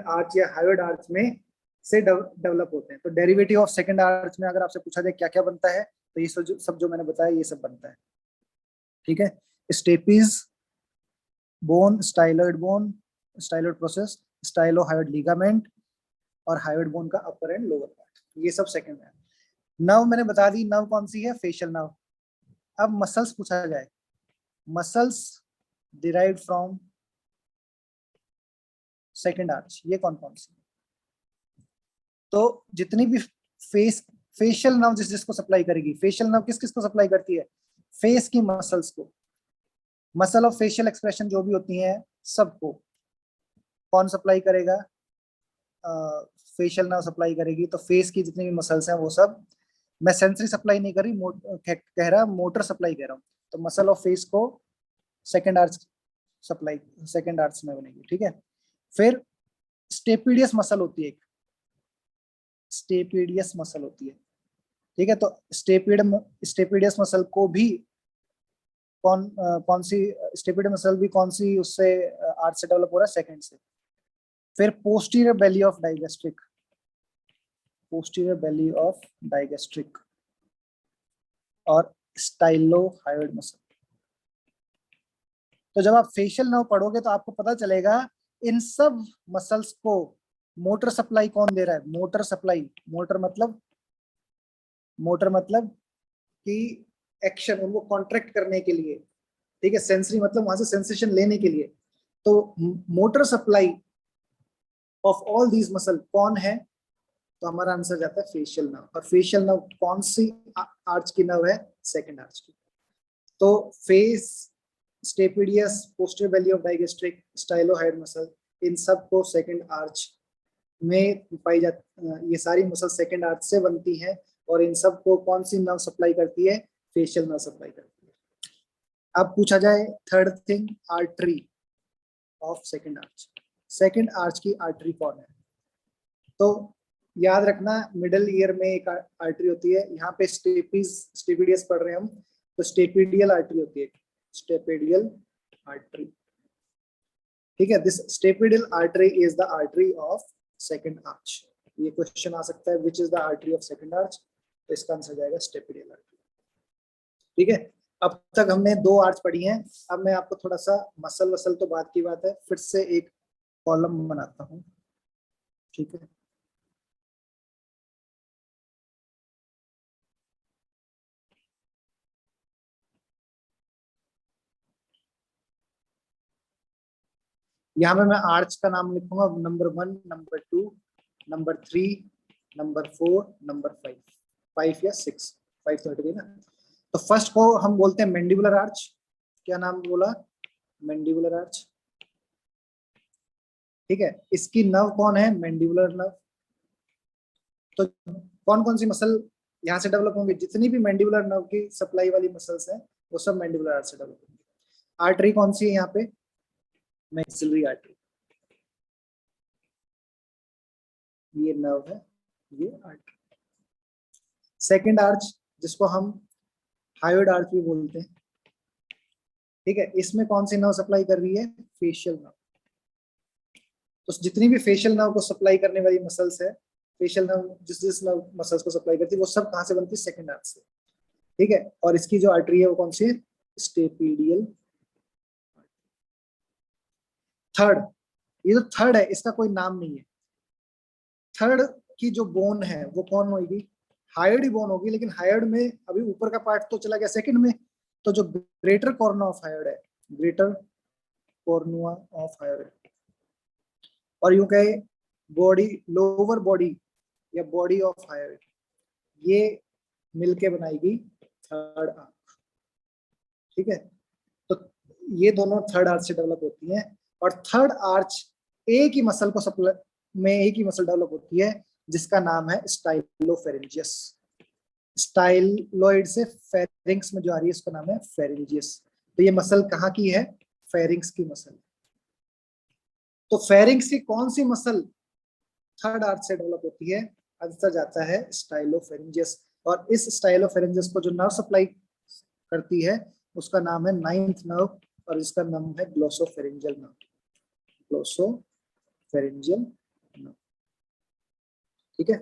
आर्च या हायोइड आर्च में से डेवलप होते हैं। तो डेरिवेटिव ऑफ सेकंड आर्च में अगर आपसे पूछा जाए क्या क्या बनता है, तो ये सब जो मैंने बताया ये सब बनता है, ठीक है। Stapes bone, styloid process, stylohyoid ligament और हायोइड बोन का अपर एंड लोअर पार्ट, ये सब सेकंड है। नर्व मैंने बता दी, नर्व कौन सी है, फेशियल नर्व। अब मसल्स पूछा जाए, muscles derived from second arch, ये कौन कौन सी, तो जितनी भी फेशियल नर्व जिसको सप्लाई करेगी, फेशियल नर्व किस किस को सप्लाई करती है, फेस की मसल्स को, मसल ऑफ फेशियल एक्सप्रेशन जो भी होती हैं सबको कौन सप्लाई करेगा, फेशियल नर्व सप्लाई करेगी। तो फेस की जितनी भी मसल्स हैं वो सब, मैं सेंसरी सप्लाई नहीं कर रही, कह रहा मोटर सप्लाई कह रहा हूँ। तो मसल ऑफ फेस को second arch supply, second arch में बनेगी, ठीक है। फिर स्टेपीडियस मसल होती है, स्टेपीडियस मसल होती है, ठीक है। तो स्टेपीडियस मसल को भी कौन सी, स्टेपीडियस मसल भी कौन सी उससे आर्च से डेवलप हो रहा है, सेकंड से। फिर posterior belly of digastric, posterior belly of digastric और स्टाइलोहायोइड मसल। तो जब आप फेशियल नर्व पढ़ोगे तो आपको पता चलेगा इन सब मसल्स को मोटर सप्लाई कौन दे रहा है, मोटर सप्लाई, मोटर मतलब कि एक्शन, उनको कॉन्ट्रैक्ट करने के लिए, ठीक है, सेंसरी मतलब वहां से सेंसेशन लेने के लिए, तो motor supply of all these muscle कौन है? तो हमारा आंसर जाता है फेशियल नर्व। और फेशियल नर्व कौन सी आर्च की नर्व है? सेकंड आर्च की। तो face, stapedius, posterior belly of digastric, stylohyoid muscle, इन सब को सेकंड आर्च में पाई जाती, ये सारी मसल सेकंड आर्च से बनती हैं। और इन सब को कौन सी नर्व सप्लाई करती है? फेशियल नर्व सप्लाई करती है। अब पूछा जाए third thing, artery of second arch. Second arch की आर्टरी कौन है? तो याद रखना, मिडिल ईयर में एक आर्टरी होती है, यहाँ पे स्टेपिडियस पढ़ रहे हैं हम, तो स्टेपिडियल आर्टरी होती है, स्टेपिडियल आर्टरी, ठीक है। This stapedial artery is the artery of second arch. ये क्वेश्चन आ सकता है, which is the artery of second arch, तो इसका आंसर जाएगा स्टेपिडियल आर्टरी, ठीक है। अब तक हमने 2 आर्च पढ़ी हैं। अब मैं आपको थोड़ा सा मसल वसल तो बात की बात है, फिर से एक कॉलम बनाता हूँ, ठीक है। यहाँ पे मैं आर्च का नाम लिखूंगा, number 1, number 2, number 3, number 4, number 5, 5 या 6, 5 तो हट गई ना। तो फर्स्ट को हम बोलते हैं मैंडिबुलर आर्च। क्या नाम बोला? मैंडिबुलर आर्च, ठीक है। इसकी नर्व कौन है? Mandibular nerve. तो कौन कौन सी मसल यहाँ से डेवलप होंगे? जितनी भी मैंडिबुलर नर्व की सप्लाई वाली मसल्स हैं वो सब मैंडिबुलर आर्च से डेवलप होंगे। आर्टरी कौन सी है यहाँ पे? मैक्सिलरी आर्टरी, ये नर्व है, ये आर्टरी। सेकंड आर्च जिसको हम हायोइड आर्च भी बोलते हैं, ठीक है, इसमें कौन सी नर्व सप्लाई कर रही है? Facial nerve. तो जितनी भी फेशियल नर्व को सप्लाई करने वाली मसल्स है, फेशियल नर्व जिस जिस नर्व मसल्स को सप्लाई करती है, वो सब कहां से बनती है? सेकंड आर्च से, ठीक है। और इसकी जो आर्टरी है वो कौन सी है? स्टेपिडियल। थर्ड, ये जो थर्ड है इसका कोई नाम नहीं है। थर्ड की जो बोन है वो कौन होगी? हायोइड ही बोन होगी, लेकिन हायोइड में अभी ऊपर का पार्ट तो चला गया सेकंड में, तो जो ग्रेटर कॉर्नर ऑफ हायोइड है, ग्रेटर कॉर्नुआ ऑफ हायोइड, और यूं कहे बॉडी, लोअर बॉडी या बॉडी ऑफ हायोइड, ये मिलके बनाएगी थर्ड आर्च, ठीक है। तो ये दोनों थर्ड आर्च से डेवलप होती हैं। और थर्ड आर्च एक ही मसल को सप्लाई में, एक ही मसल डेवलप होती है जिसका नाम है स्टाइलोफेरेंजियस। स्टाइलोइड से फेरिंग्स में जो आ रही है उसका नाम है फेरेंजियस। तो ये मसल कहाँ की है? फेरिंग्स की मसल। तो फेरिंग्स की कौन सी मसल थर्ड आर्च से डेवलप होती है? आंसर जाता है स्टाइलोफेरेंजियस। और इस स्टाइलोफेरेंजियस को जो नर्व सप्लाई करती है उसका नाम है नाइन्थ नर्व, और इसका नाम है ग्लोसोफेरेंजियल नर्व, ग्लोसोफेरेंजियल नर्व, ठीक है।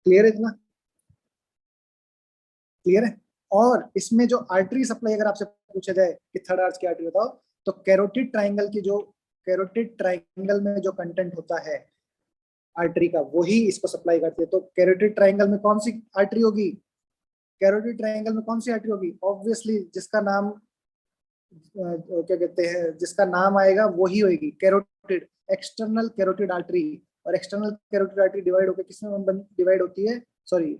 क्लियर है इतना? क्लियर है। और इसमें जो आर्टरी सप्लाई अगर आपसे पूछा जाए कि थर्ड आर्च की आर्टरी बताओ, तो कैरोटिड ट्रायंगल की जो, कैरोटिड ट्रायंगल में जो कंटेंट होता है आर्टरी का, वही इसको सप्लाई करती है। तो कैरोटिड ट्रायंगल में कौन सी आर्टरी होगी? कैरोटिड ट्रायंगल में कौन सी आर्टरी होगी? ऑब्वियसली जिसका नाम क्या कहते हैं, जिसका नाम आएगा वही होगी, कैरोटिड, एक्सटर्नल कैरोटिड आर्टरी। और एक्सटर्नल कैरोटिड आर्टरी डिवाइड होकर किसमें डिवाइड होती है? Sorry,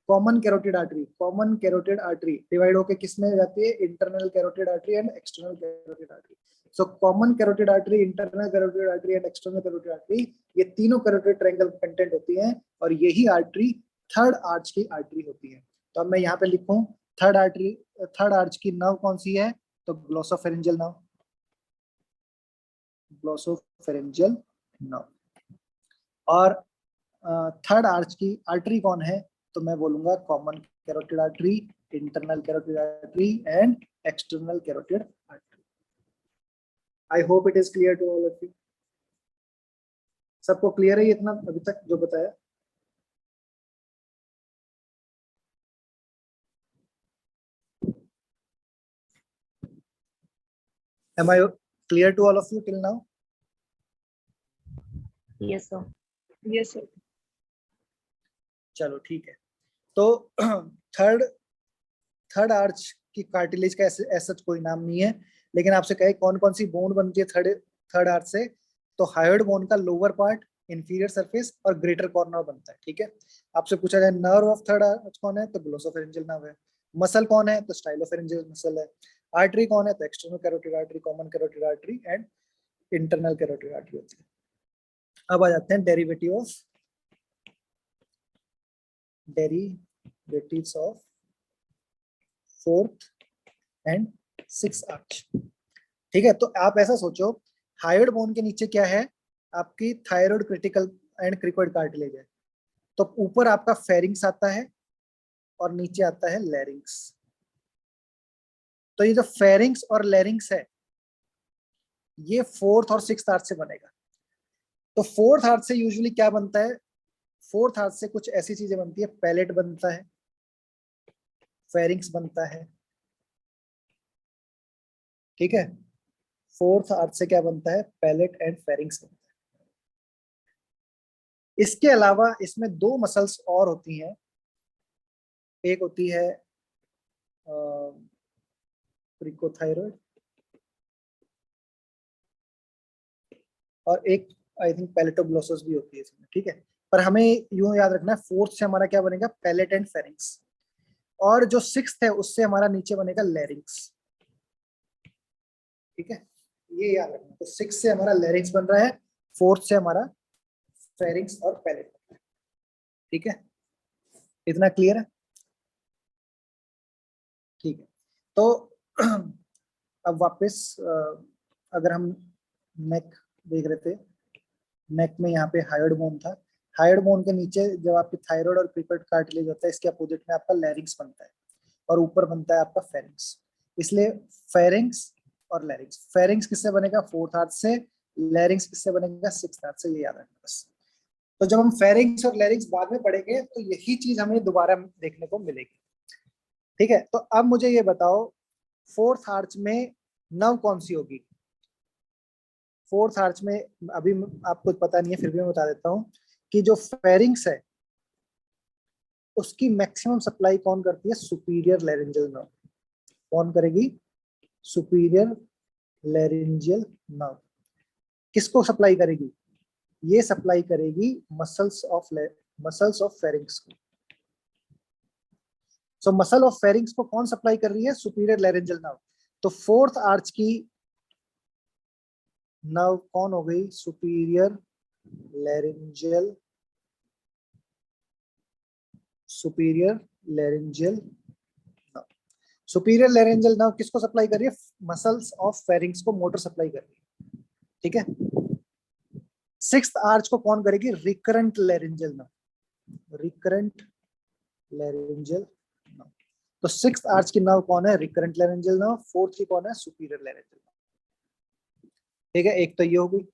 common carotid artery, common carotid artery divide होकर किसमें जाती है? Internal carotid artery and external carotid artery. So common carotid artery, internal carotid artery and external carotid artery, ये तीनों कैरोटिड ट्रायंगल कंटेंट होती हैं, और यही आर्टरी थर्ड आर्च की आर्टरी होती है। तो अब मैं यहाँ पे लिखूं थर्ड आर्टरी, थर्ड आर्च की नर्व कौन सी है? तो ग्लोसोफेरेंजियल नर्व, ग्लोसोफेरेंजियल नर्व। और थर्ड आर्च की आर्टरी कौन है? तो मैं बोलूंगा common carotid artery, internal carotid artery and external carotid artery. I hope it is clear to all of you. सबको क्लियर है इतना अभी तक जो बताया? Am I clear to all of you till now? Yes, sir. Yes, sir. चलो ठीक है। तो थर्ड थर्ड आर्च की कार्टिलेज का ऐसा कोई नाम नहीं है, लेकिन आपसे कहे कौन कौन सी बोन बनती है थर्ड आर्च से, तो हायोइड बोन का लोअर पार्ट, इंफीरियर सरफेस और ग्रेटर कॉर्नर बनता है। ठीक है, आपसे पूछा जाए नर्व ऑफ थर्ड आर्च कौन है, तो ग्लोसोफेरिंजियल नर्व है। मसल कौन है, तो स्टाइलोफेरिंजियल मसल है। आर्टरी कौन है, तो external carotid artery, common carotid artery and internal carotid artery होती है। अब आ जाते हैं derivatives of fourth and six arch. ठीक है, तो आप ऐसा सोचो, हायोइड बोन के नीचे क्या है, आपकी thyroid critical and cricoid cartilage है। तो ऊपर आपका फेरिंग्स आता है और नीचे आता है लैरिंग्स। तो ये जो फेरिंग्स और लैरिंग्स है, ये फोर्थ और सिक्स्थ आर्च से बनेगा। तो फोर्थ आर्च से यूजुअली क्या बनता है, फोर्थ आर्च से कुछ ऐसी चीजें बनती है, पैलेट बनता है, फेरिंग्स बनता है। ठीक है, फोर्थ आर्च से क्या बनता है, पैलेट एंड फेरिंग्स बनता है। इसके अलावा इसमें दो मसल्स और होती हैं, एक होती है क्रिकोथायरॉइड और एक आई थिंक पैलेटोग्लोसस भी होती है इसमें। ठीक है, पर हमें यूं याद रखना है, फोर्थ से हमारा क्या बनेगा, पैलेट एंड फेरिंग्स, और जो सिक्स्थ है उससे हमारा नीचे बनेगा लैरिंग्स। ठीक है, ये याद रखना। तो सिक्स से हमारा लैरिंग्स बन रहा है, फोर्थ से हमारा फेरिंग्स और पैलेट बन रहा है। ठीक है, इतना क्लियर है? ठीक है, तो अब वापस अगर हम नेक देख रहे थे, नेक में यहाँ पे हायोइड बोन था, हायोइड बोन के नीचे जब आपकी थायराइड और क्रिकोइड कार्टिलेज होता है, इसके अपोजिट में आपका लैरिंग्स बनता है और ऊपर बनता है आपका फेरिंग्स। इसलिए फेरिंग्स और लैरिंग्स, फेरिंग्स किससे बनेगा, फोर्थ आर्च से, लैरिंग्स किससे बनेगा, सिक्स्थ आर्च से, ये याद रखना बस। तो जब हम फेरिंग्स और लैरिंग्स बाद में पढ़ेंगे तो यही चीज हमें दोबारा देखने को मिलेगी। ठीक है, तो अब मुझे ये बताओ, फोर्थ आर्च में नर्व कौन सी होगी? फोर्थ आर्च में अभी आपको पता नहीं है, फिर भी मैं बता देता हूं कि जो फेरिंग्स है उसकी मैक्सिमम सप्लाई कौन करती है, सुपीरियर लैरिंजियल नर्व। कौन करेगी, सुपीरियर लैरिंजियल नर्व। किसको सप्लाई करेगी, ये सप्लाई करेगी मसल्स ऑफ फेरिंग्स को। सो मसल ऑफ फेरिंग्स को कौन सप्लाई कर रही है, सुपीरियर लैरिंजियल नर्व। तो फोर्थ आर्च की नर्व कौन हो गई, superior laryngeal nerve. Superior laryngeal nerve किसको सप्लाई कर रही है, मसल्स ऑफ फेरिंग्स को मोटर सप्लाई कर रही है। ठीक है, सिक्स्थ आर्च को कौन करेगी, recurrent laryngeal nerve, recurrent laryngeal nerve. तो सिक्स्थ आर्च की नर्व कौन है, रिकरेंट लैरिंजियल नर्व, फोर्थ की कौन है, सुपीरियर लैरिंजियल नर्व। ठीक है, एक तो ये हो गई।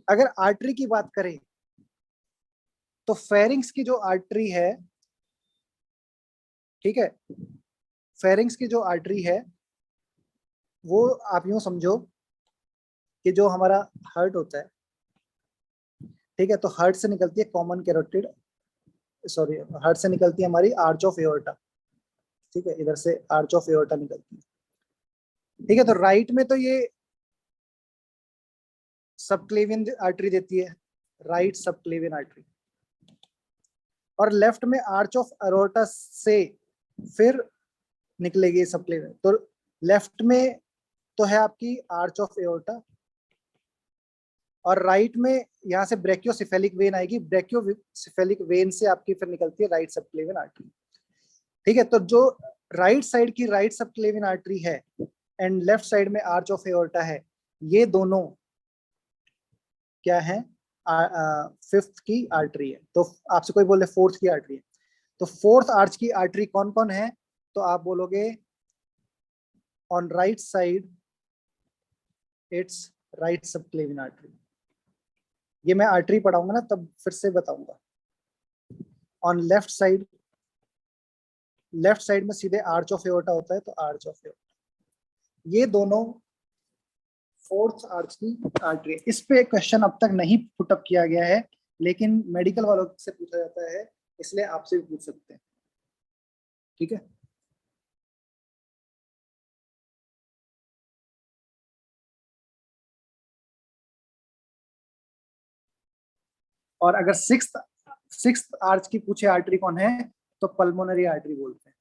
अगर आर्टरी की बात करें तो फेरिंग्स की जो आर्टरी है, ठीक है, फेरिंग्स की जो आर्टरी है वो आप यूं समझो कि जो हमारा हार्ट होता है, ठीक है, तो हार्ट से निकलती है कॉमन कैरोटिड, सॉरी, हार्ट से निकलती है हमारी आर्च ऑफ एओर्टा। ठीक है, इधर से आर्च ऑफ एओर्टा निकलती है। ठीक है, तो राइट में तो ये सबक्लेवियन आर्टरी देती है, राइट सबक्लेवियन आर्टरी, और लेफ्ट में आर्च ऑफ एओर्टा से फिर निकलेगी सबक्लेवियन। तो लेफ्ट में तो है आपकी आर्च ऑफ एओर्टा, और राइट में यहाँ से ब्रेकियोसिफेलिक वेन आएगी, ब्रेकियोसिफेलिक वेन से आपकी फिर निकलती है राइट सबक्लेवियन आर्टरी। ठीक है, तो जो राइट साइड की राइट सबक्लेवियन आर्टरी है एंड लेफ्ट साइड में आर्च ऑफ एओर्टा है, ये दोनों क्या है, फिफ्थ की आर्टरी है। तो आपसे कोई बोले फोर्थ की आर्टरी है, तो फोर्थ आर्च की आर्टरी कौन कौन है, तो आप बोलोगे on right side it's right subclavian artery. ये मैं आर्टरी पढ़ाऊंगा ना तब फिर से बताऊंगा। ऑन लेफ्ट साइड में सीधे आर्च ऑफ एओर्टा होता है, तो आर्च ऑफ एओर्टा। ये दोनों फोर्थ आर्च की आर्टरी। इस पे क्वेश्चन अब तक नहीं पुटअप किया गया है, लेकिन मेडिकल वालों से पूछा जाता है, इसलिए आपसे भी पूछ सकते हैं। ठीक है। और अगर सिक्स्थ आर्च की पूछे आर्टरी कौन है तो पल्मोनरी आर्टरी बोलते हैं,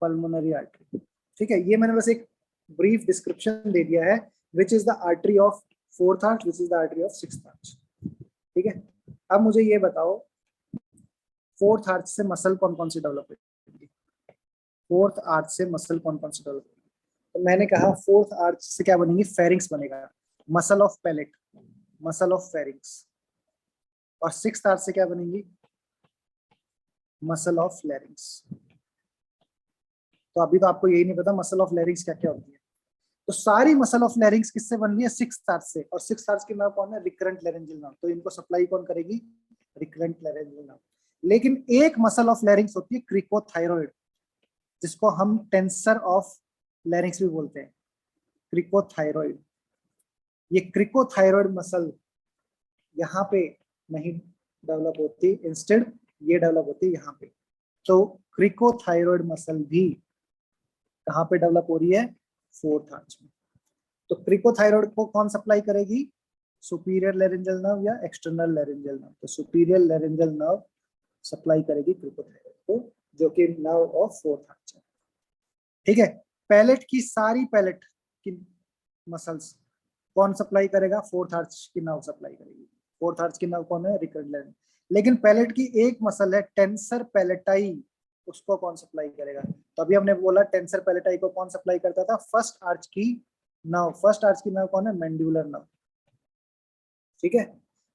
पल्मोनरी आर्टरी। ठीक है, ये मैंने बस एक ब्रीफ डिस्क्रिप्शन दे दिया है, which is the artery of fourth arch, which is the artery of sixth arch. ठीक है, अब मुझे ये बताओ फोर्थ आर्च से मसल कौन कौन सी डेवलप होगी, फोर्थ आर्च से मसल कौन कौन सी डेवलप होगी। तो मैंने कहा फोर्थ आर्च से क्या बनेगी, फेरिंग्स बनेगा, muscle of palate, muscle of pharynx. और सिक्स्थ आर्च से क्या बनेगी, मसल ऑफ लैरिंग्स। तो अभी तो आपको यही नहीं पता मसल ऑफ लैरिंग्स क्या क्या होती है। तो सारी मसल ऑफ लैरिंग्स किससे बन रही है, सिक्स्थ आर्च से। और सिक्स्थ आर्च की नर्व कौन है, रिकरेंट लैरिंजियल नर्व। तो इनको सप्लाई कौन करेगी, रिकरेंट लैरिंजियल नर्व। लेकिन एक मसल ऑफ लैरिंग्स होती है क्रिकोथायरॉइड, जिसको हम टेंसर ऑफ लैरिंग्स भी बोलते हैं, क्रिकोथायरॉइड। ये क्रिकोथायरॉइड मसल यहाँ पे नहीं डेवलप होती, इंस्टेड ये डेवलप होती है यहाँ पे। तो क्रिकोथायरॉइड मसल भी कहाँ पे डेवलप हो रही है, फोर्थ आर्च में। तो क्रिकोथायरॉइड को कौन सप्लाई करेगी, सुपीरियर लैरिंजियल नर्व या एक्सटर्नल लैरिंजियल नर्व। तो सुपीरियर लैरिंजियल नर्व सप्लाई करेगी क्रिकोथायरॉइड को, जो कि नर्व ऑफ फोर्थ आर्च है। ठीक है, पैलेट की सारी पैलेट की मसल्स कौन सप्लाई करेगा, फोर्थ आर्च की नर्व सप्लाई करेगी। फोर्थ आर्च की नर्व कौन है, रिकरेंट लैरिंज। लेकिन पैलेट की एक मसल है टेंसर पैलेटाई, उसको कौन सप्लाई करेगा। तो अभी हमने बोला टेंसर पैलेटाई को कौन सप्लाई करता था, फर्स्ट आर्च की नर्व। फर्स्ट आर्च की नर्व कौन है, मैंडिबुलर नर्व। ठीक है,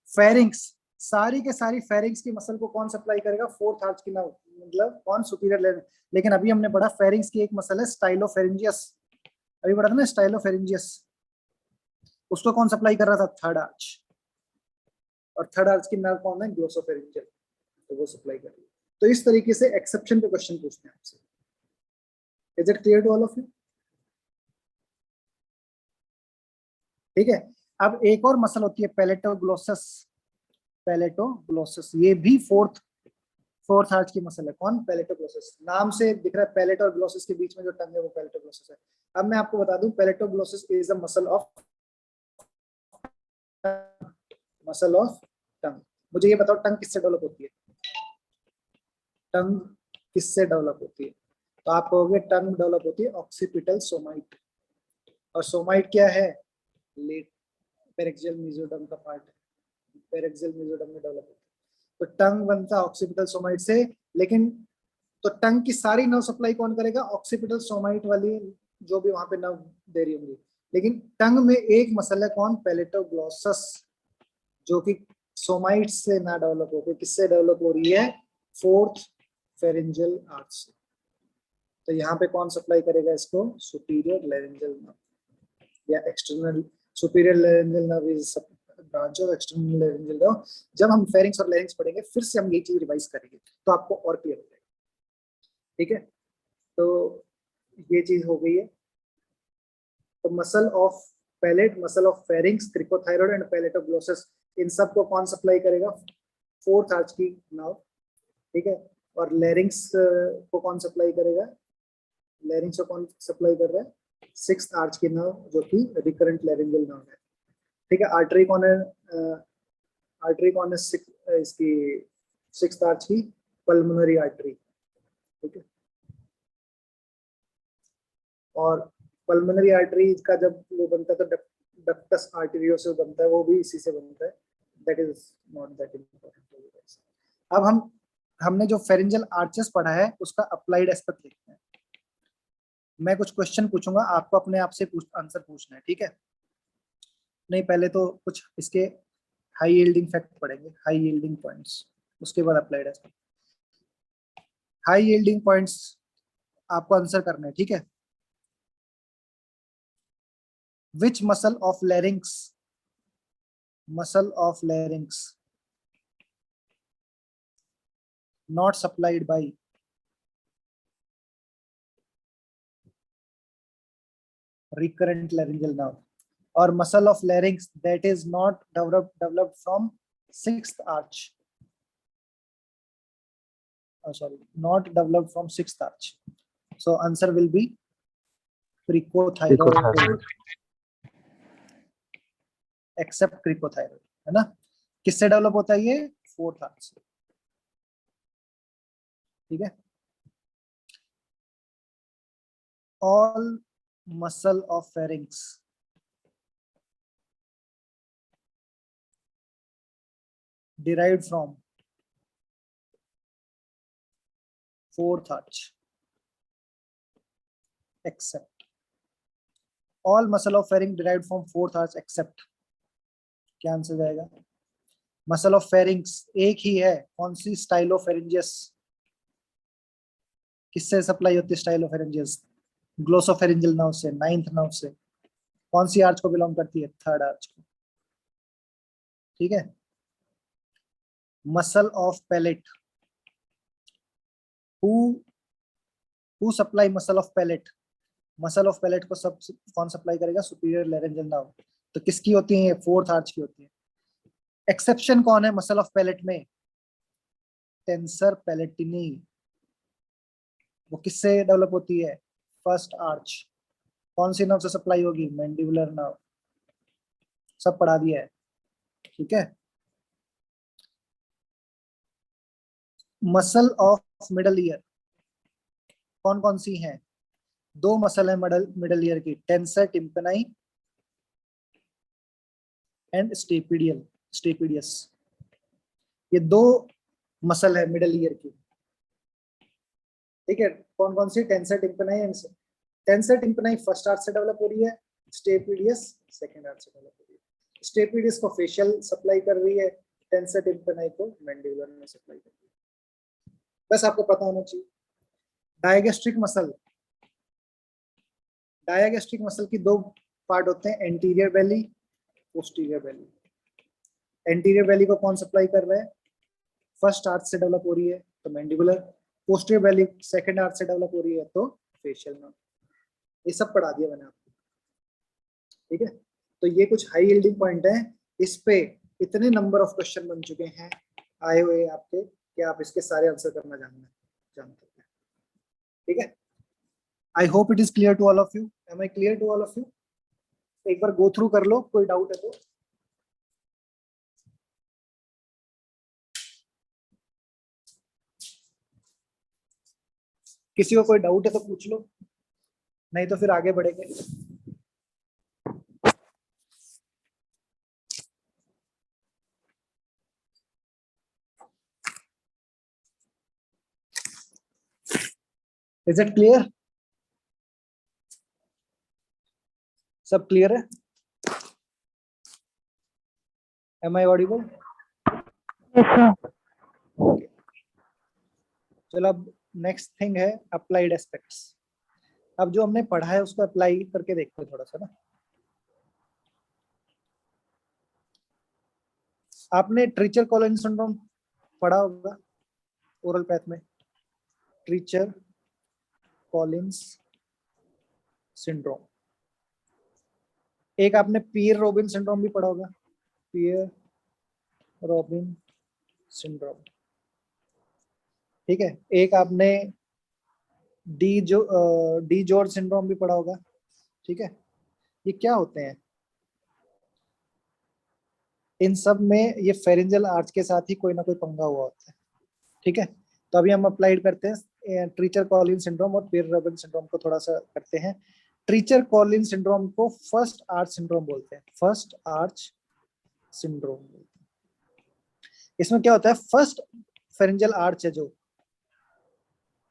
फेरिंग्स, सारी के सारी फेरिंग्स की मसल को कौन सप्लाई करेगा, फोर्थ आर्च की नर्व, मतलब कौन, सुपीरियर लैरिंज। लेकिन अभी हमने पढ़ा फेरिंग्स की एक मसल है स्टाइलोफेरिंजियस, अभी पढ़ा था ना स्टाइलोफेरिंजियस, उसको कौन सप्लाई कर रहा था, थर्ड आर्च। और थर्ड आर्च की नर्व कौन है, ग्लोसोफेरिंजियल, तो वो सप्लाई कर रही है। तो इस तरीके से एक्सेप्शन पे क्वेश्चन पूछते हैं आपसे। Is it clear to all of you. ठीक है, अब एक और मसल होती है पैलेटोग्लोसस, पैलेटोग्लोसस, ये भी फोर्थ आर्च की मसल है। कौन, पैलेटोग्लोसस। नाम से दिख रहा है पैलेट और ग्लोसस के बीच में जो टंग है वो पैलेटोग्लोसस है। अब मैं आपको बता दूं, palatoglossus is a muscle of tongue. मुझे ये बताओ टंग किससे डेवलप होती है, टंग किससे डेवलप होती है। तो आप कहोगे टंग डेवलप होती है ऑक्सीपिटल सोमाइट। और सोमाइट क्या है, लेट पेरेक्सियल मेसोडर्म का पार्ट है, पेरेक्सियल मेसोडर्म में डेवलप होती है। तो टंग बनता है ऑक्सीपिटल सोमाइट से। लेकिन तो टंग की सारी नर्व सप्लाई कौन करेगा, ऑक्सीपिटल सोमाइट वाली जो भी वहां पे नर्व दे रही होंगी। लेकिन टंग में एक मसल है कौन, पैलेटोग्लोसस, जो कि सोमाइट से ना डेवलप होकर किससे डेवलप हो रही है, फोर्थ फेरिंजियल आर्च से। तो यहाँ पे कौन सप्लाई करेगा इसको, सुपीरियर लैरिंजियल नर्व या external, superior laryngeal nerve is branch of external laryngeal nerve. जब हम फेरिंग्स और लैरिंग्स पढ़ेंगे फिर से हम ये चीज रिवाइज करेंगे तो आपको और क्लियर हो जाएगा। ठीक है, तो ये चीज हो गई है। तो muscle of palate, muscle of pharynx, cricothyroid and palatoglossus, इन सब को कौन सप्लाई करेगा, फोर्थ आर्च की नर्व। ठीक है, और लैरिंग्स को कौन सप्लाई करेगा, लैरिंग्स को कौन सप्लाई कर रहा है, सिक्स्थ आर्च की नर्व, जो कि रिकरेंट लैरिंजियल नर्व है। ठीक है, आर्टरी कौन है, आर्टरी कौन है इसकी सिक्स्थ आर्च की, पल्मोनरी आर्टरी। ठीक है, और पल्मोनरी आर्टरी का जब वो बनता है तो डक्टस आर्टेरियोसस बनता है, वो भी इसी से बनता है। That is not that important. अब हमने जो फेरिंजियल आर्चेस पढ़ा है उसका अप्लाइड एस्पेक्ट देखते हैं। मैं कुछ क्वेश्चन पूछूंगा, आपको अपने आप से आंसर पूछना है। ठीक है, नहीं पहले तो कुछ इसके हाई यील्डिंग फैक्ट पढ़ेंगे, हाई यील्डिंग पॉइंट्स, उसके बाद applied aspect. High yielding points आपको आंसर करना है। ठीक है, which muscle of larynx not supplied by recurrent laryngeal nerve, or muscle of larynx that is not developed from sixth arch, not developed from sixth arch. So answer will be cricothyroid, except cricothyroid, है ना। किससे develop होता है ये? Fourth arch से। ठीक है। All muscle of pharynx derived from fourth arch except all muscle of pharynx derived from fourth arch except, क्या आंसर जाएगा? मसल ऑफ फेरिंग्स एक ही है, कौन सी? स्टाइलोफेरिंजियस। किससे सप्लाई होती है स्टाइलोफेरिंजियस? ग्लोसोफेरिंजियल नर्व से, नाइन्थ नर्व से। कौन सी आर्च को बिलोंग करती है? थर्ड आर्च को। ठीक है। Muscle of palate, who supply muscle of palate? Muscle of palate को सब कौन सप्लाई करेगा? Superior laryngeal nerve. तो किसकी होती है? फोर्थ आर्च की होती है। एक्सेप्शन कौन है मसल ऑफ पैलेट में? टेंसर पैलेटिनी। वो किससे डेवलप होती है? First arch. कौन सी नर्व से सप्लाई होगी? Mandibular nerve. सब पढ़ा दिया है। ठीक है। मसल ऑफ मिडल ईयर कौन कौन सी हैं? दो मसल है मिडल ईयर की, टेंसर टिम्पनाई एंड स्टेपिडियस। ये दो मसल है मिडल ईयर की। ठीक है। कौन कौन सी? Tensor tympani and tensor tympani first arch से डेवलप हो रही है, स्टेपिडियस सेकंड आर्च से डेवलप हो रही है। स्टेपिडियस को फेशियल सप्लाई कर रही है, टेंसर टिम्पनाई को मैंडिबुलर में सप्लाई कर रही है। बस आपको पता होना चाहिए। डायगेस्ट्रिक मसल, डायगेस्ट्रिक मसल की दो पार्ट होते हैं, एंटीरियर बेली, पोस्टीरियर बेली। एंटीरियर बेली को कौन सप्लाई कर रहा है? फर्स्ट आर्च से डेवलप हो रही है तो मैंडिबुलर। पोस्टीरियर बेली सेकंड आर्च से डेवलप हो रही है तो फेशियल नर्व। ये सब पढ़ा दिया मैंने आपको। ठीक है। तो ये कुछ हाई यील्डिंग पॉइंट है, इस पे इतने नंबर ऑफ क्वेश्चन बन चुके हैं आए हुए आपके कि आप इसके सारे आंसर करना जानते हैं। ठीक है। I hope it is clear to all of you. Am I clear to all of you? एक बार गो थ्रू कर लो, कोई डाउट है तो। किसी को कोई डाउट है तो पूछ लो, नहीं तो फिर आगे बढ़ेंगे। Is it clear? सब क्लियर है? M I audible? ओके। चलो अब नेक्स्ट थिंग है अप्लाइड एस्पेक्ट्स। अब जो हमने पढ़ा है उसको अप्लाई करके देखते हैं थोड़ा सा ना। आपने ट्रीचर कॉलिन्स सिंड्रोम पढ़ा होगा ओरल पैथ में। ट्रीचर कॉलिन्स सिंड्रोम। एक आपने पियर रोबिन सिंड्रोम भी पढ़ा होगा, पियर रोबिन सिंड्रोम। ठीक है। एक आपने डी जॉर्ज सिंड्रोम भी पढ़ा होगा। ठीक है। ये क्या होते हैं? इन सब में ये फेरिंजल आर्च के साथ ही कोई ना कोई पंगा हुआ होता है। ठीक है। तो अभी हम अप्लाइड करते हैं ट्रीचर कॉलिन सिंड्रोम और पियर रोबिन सिंड्रोम को थोड़ा सा करते हैं। ट्रीचर कॉलिन सिंड्रोम को फर्स्ट आर्च सिंड्रोम बोलते हैं, फर्स्ट आर्च सिंड्रोम बोलते हैं। इसमें क्या होता है? फर्स्ट फेरिंजल आर्च है, जो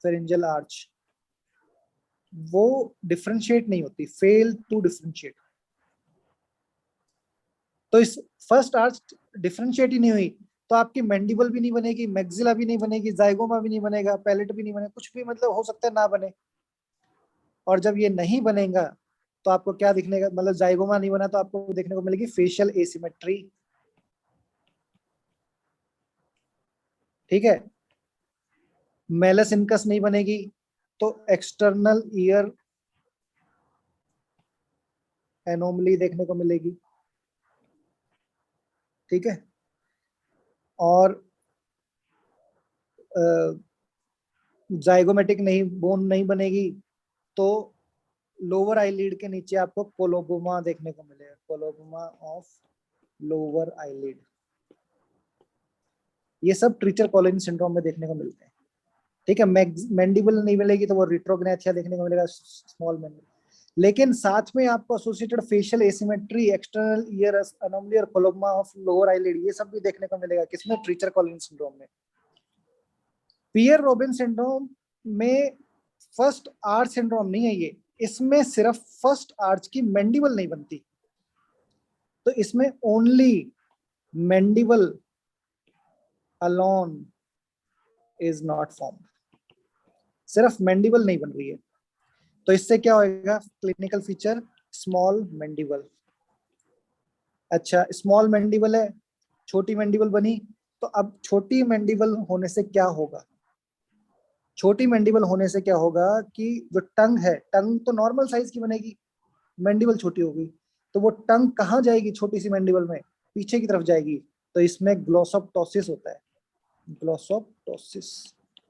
फेरिंजल आर्च वो डिफरेंशिएट नहीं होती, फेल टू डिफरेंशिएट। तो इस फर्स्ट आर्च डिफरेंशिएट ही नहीं हुई तो आपकी मैंडिबल भी नहीं बनेगी, मैक्सिला भी नहीं बनेगी, जाइगोमा भी नहीं बनेगा, पैलेट भी नहीं बनेगा, कुछ भी मतलब हो सकता है ना बने। और जब ये नहीं बनेगा तो आपको क्या दिखने का, मतलब जाइगोमा नहीं बना तो आपको देखने को मिलेगी फेशियल एसिमेट्री। ठीक है। मेलस इनकस नहीं बनेगी तो एक्सटर्नल ईयर एनोमली देखने को मिलेगी। ठीक है। और जाइगोमेटिक नहीं, बोन नहीं बनेगी तो लोअर आईलिड के नीचे आपको कोलोबोमा देखने को मिलेगा, कोलोबोमा ऑफ लोअर आईलिड। ये सब ट्रीचर कॉलोनी सिंड्रोम में देखने को मिलते हैं। ठीक है, मैंडिबल नहीं मिलेगी तो वो रिट्रोग्नैथिया देखने को मिलेगा, स्मॉल मैंडिबल। लेकिन साथ में आपको associated facial asymmetry, external ear anomaly और कोलोमा ऑफ लोअर आईलिड, ये सब भी देखने को मिलेगा किसमें, ट्रीचर कॉलोनी सिंड्रोम में। पियर रोबिन सिंड्रोम में फर्स्ट आर्च सिंड्रोम नहीं है ये, इसमें सिर्फ फर्स्ट आर्च की मैंडिबल नहीं बनती, तो इसमें only mandible alone is not form, सिर्फ मैंडिबल नहीं बन रही है। तो इससे क्या होएगा, क्लिनिकल फीचर स्मॉल मैंडिबल। अच्छा, स्मॉल मैंडिबल है, छोटी मैंडिबल बनी, तो अब छोटी मैंडिबल होने से क्या होगा, छोटी मैंडिबल होने से क्या होगा कि जो टंग है, टंग तो नॉर्मल साइज की बनेगी, मैंडिबल छोटी होगी, तो वो टंग कहाँ जाएगी छोटी सी मैंडिबल में, पीछे की तरफ जाएगी, तो इसमें ग्लोसोप्टोसिस होता है, ग्लोसोप्टोसिस।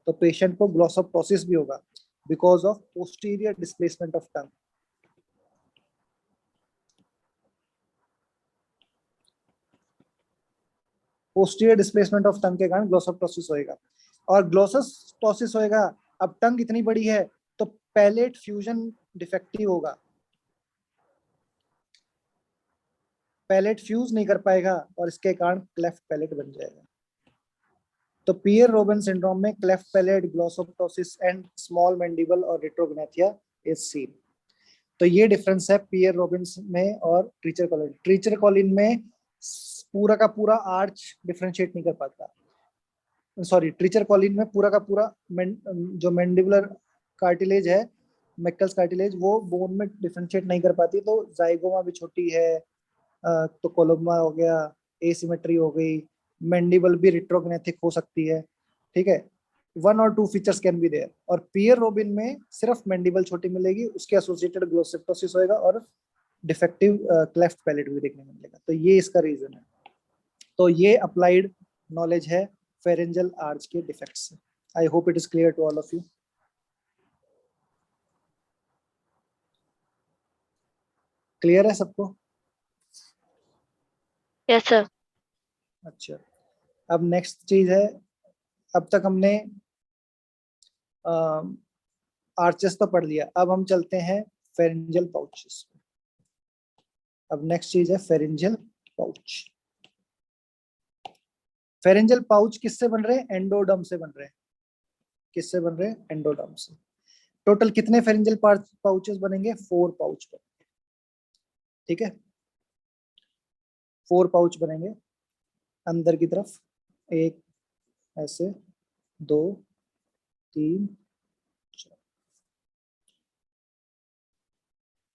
तो पेशेंट को ग्लोसोप्टोसिस भी होगा because of posterior displacement of tongue. Posterior displacement of tongue के कारण ग्लोसोप्टोसिस होएगा। और ग्लोसोप्टोसिस होएगा, अब टंग इतनी बड़ी है तो पैलेट फ्यूजन डिफेक्टिव होगा, पैलेट फ्यूज नहीं कर पाएगा और इसके कारण क्लेफ्ट पैलेट बन जाएगा। तो पियर रोबिन सिंड्रोम में cleft palate, glossoptosis and small mandible और रिट्रोग्नैथिया इज सीन। तो ये डिफरेंस है पियर रोबिन में और ट्रीचर कॉलिन। ट्रीचर कॉलिन में पूरा का पूरा आर्च डिफरेंशिएट नहीं कर पाता, सॉरी, ट्रीचर कॉलिन में पूरा का पूरा जो मैंडिबुलर कार्टिलेज है, मैकल्स कार्टिलेज, वो बोन में डिफरेंशिएट नहीं कर पाती, तो जाइगोमा भी छोटी है, तो कोलोमा हो गया, एसिमेट्री हो गई, मैंडिबल भी रिट्रोग्नेथिक हो सकती है। ठीक है, 1 और 2 फीचर्स कैन बी देयर। और पियर रोबिन में सिर्फ मैंडिबल छोटी मिलेगी, उसके एसोसिएटेड ग्लोसोप्टोसिस होएगा और डिफेक्टिव क्लेफ्ट पैलेट भी देखने को मिलेगा। तो ये इसका रीजन है। तो ये अप्लाइड नॉलेज है फेरेंजल आर्च के defects. I hope it is clear to all of you. Clear है सबको? Yes sir. अच्छा, अब नेक्स्ट चीज है, अब तक हमने आर्चेस तो पढ़ लिया, अब हम चलते हैं फेरेंजियल पाउचेस। अब नेक्स्ट चीज है फेरेंजियल पाउच। फेरेंजियल पाउच किससे बन रहे हैं, एंडोडर्म से बन रहे हैं। किससे बन रहे हैं, एंडोडर्म से। टोटल कितने फेरेंजियल पाउचेस बनेंगे, 4 पाउच बनेंगे। ठीक है, 4 पाउच बनेंगे अंदर की तरफ, एक ऐसे, 2, 3, 4।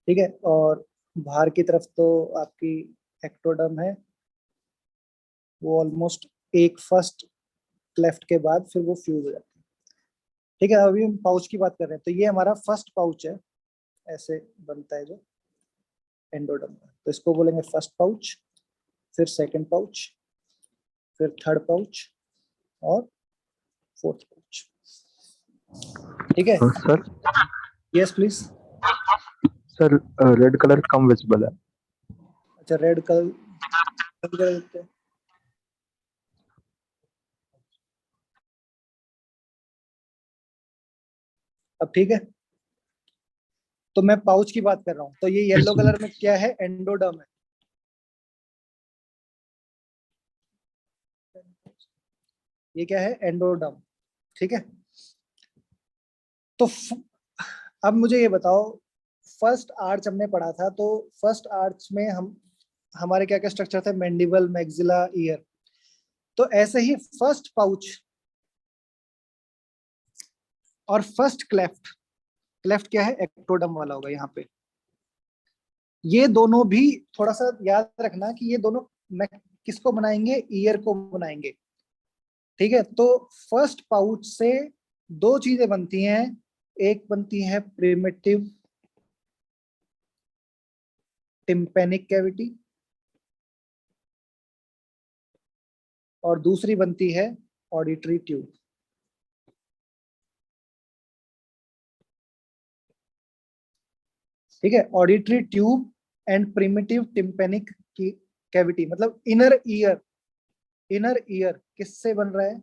ठीक है, और बाहर की तरफ तो आपकी एक्टोडर्म है, वो ऑलमोस्ट एक फर्स्ट क्लेफ्ट के बाद फिर वो फ्यूज हो जाती है। ठीक है, अभी हम पाउच की बात कर रहे हैं, तो ये हमारा फर्स्ट पाउच है, ऐसे बनता है जो एंडोडर्म का, तो इसको बोलेंगे फर्स्ट पाउच, फिर सेकंड पाउच, फिर थर्ड पाउच और फोर्थ पाउच। ठीक है, sir yes please. Sir red colour come visible है। अच्छा, रेड कलर, अब ठीक है। तो मैं पाउच की बात कर रहा हूँ, तो ये येलो कलर में क्या है, एंडोडर्म है। ये क्या है, एंडोडर्म। ठीक है, तो अब मुझे ये बताओ, फर्स्ट आर्च हमने पढ़ा था, तो फर्स्ट आर्च में हम हमारे क्या क्या स्ट्रक्चर थे, मैंडिबल, मैक्सिला, ईयर। तो ऐसे ही फर्स्ट पाउच और फर्स्ट क्लेफ्ट, क्लेफ्ट क्या है, एक्टोडर्म वाला होगा यहाँ पे। ये दोनों भी थोड़ा सा याद रखना कि ये दोनों किसको बनाएंगे, ईयर को बनाएंगे। ठीक है, तो फर्स्ट पाउच से 2 चीजें बनती हैं, एक बनती है प्रिमिटिव टिम्पेनिक कैविटी और दूसरी बनती है ऑडिटरी ट्यूब। ठीक है, auditory tube and primitive tympanic की कैविटी, मतलब इनर ईयर, इनर ईयर किससे बन रहा है?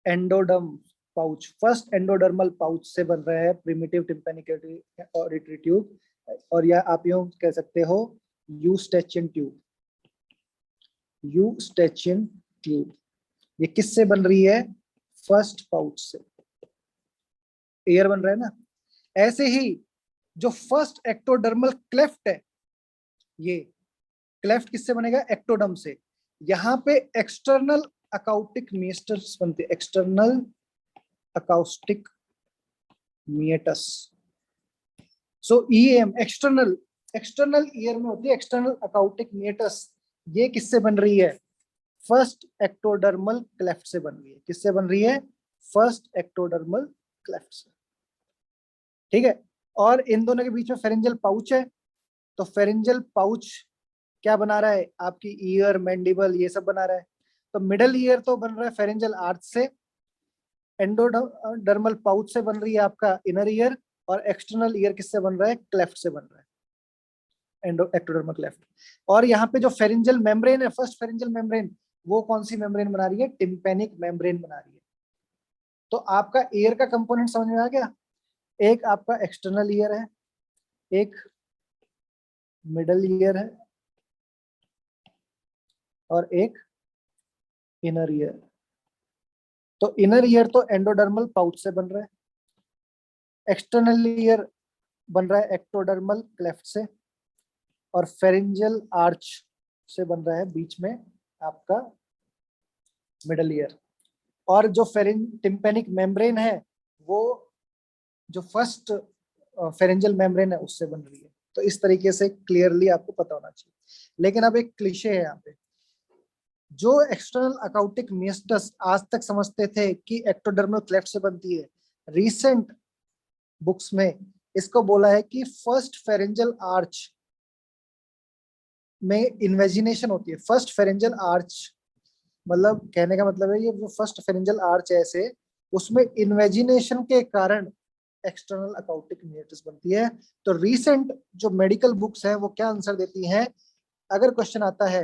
Endoderm pouch, first endodermal pouch से बन रहा है प्रिमिटिव टिम्पैनिक ऑडिटरी ट्यूब, और या आप यूं कह सकते हो यूस्टेचियन ट्यूब। यूस्टेचियन ट्यूब ये किससे बन रही है? फर्स्ट पाउच से, ईयर बन रहा है ना। ऐसे ही जो फर्स्ट एक्टोडर्मल क्लेफ्ट है, ये क्लेफ्ट किससे बनेगा? एक्टोडर्म से। यहाँ पे एक्सटर्नल अकाउस्टिक मिएटस बनते हैं, एक्सटर्नल अकाउस्टिक मिएटस। सो ईएम एक्सटर्नल, एक्सटर्नल ईयर में होती है एक्सटर्नल अकाउस्टिक मिएटस। ये किससे बन रही है? फर्स्ट एक्टोडर्मल क्लेफ्ट से बन रही है। किससे बन रही है? फर्स्ट एक्टोडर्मल क्लेफ्ट से। ठीक है, और इन दोनों के बीच में फेरेंजियल पाउच है, तो फेरेंजियल पाउच क्या बना रहा है? आपकी ईयर, मैंडिबल, ये सब बना रहा है। तो मिडल ईयर तो बन रहा है फेरेंजियल आर्च से, एंडोडर्मल पाउच से बन रही है आपका इनर ईयर, और एक्सटर्नल ईयर किससे बन रहा है? क्लेफ्ट से बन रहा है, एक्टोडर्मल क्लेफ्ट। और यहाँ पे जो फेरेंजियल मेम्ब्रेन है, फर्स्ट फेरेंजियल मेम्ब्रेन, वो कौन सी मेम्ब्रेन बना रही है? टिम्पैनिक मेम्ब्रेन बना रही है। तो आपका ईयर का कंपोनेंट समझ में आ गया? एक आपका एक्सटर्नल ईयर है, एक मिडल ईयर है, और एक इनर ईयर। तो इनर ईयर तो एंडोडर्मल पाउच से बन रहा है, एक्सटर्नल ईयर बन रहा है एक्टोडर्मल क्लेफ्ट से, और फेरेंजियल आर्च से बन रहा है बीच में आपका मिडल ईयर। और जो टिम्पैनिक मेम्ब्रेन है, वो जो फर्स्ट फेरेंजियल मेम्ब्रेन है उससे बन रही है। तो इस तरीके से क्लियरली आपको पता होना चाहिए। लेकिन अब एक क्लीशे है यहाँ पे, जो एक्सटर्नल अकाउस्टिक मिएटस आज तक समझते थे कि एक्टोडर्मल क्लेफ्ट से बनती है, रीसेंट बुक्स में इसको बोला है कि फर्स्ट फेरेंजियल आर्च में इन्वेजिनेशन होती है। फर्स्ट फेरेंजियल आर्च मतलब, कहने का मतलब है, ये जो फर्स्ट फेरेंजियल आर्च है ऐसे, उसमें इन्वेजिनेशन के कारण एक्सटर्नल अकाउस्टिक मिएटस बनती है। तो रीसेंट जो मेडिकल बुक्स हैं वो क्या आंसर देती हैं? अगर क्वेश्चन आता है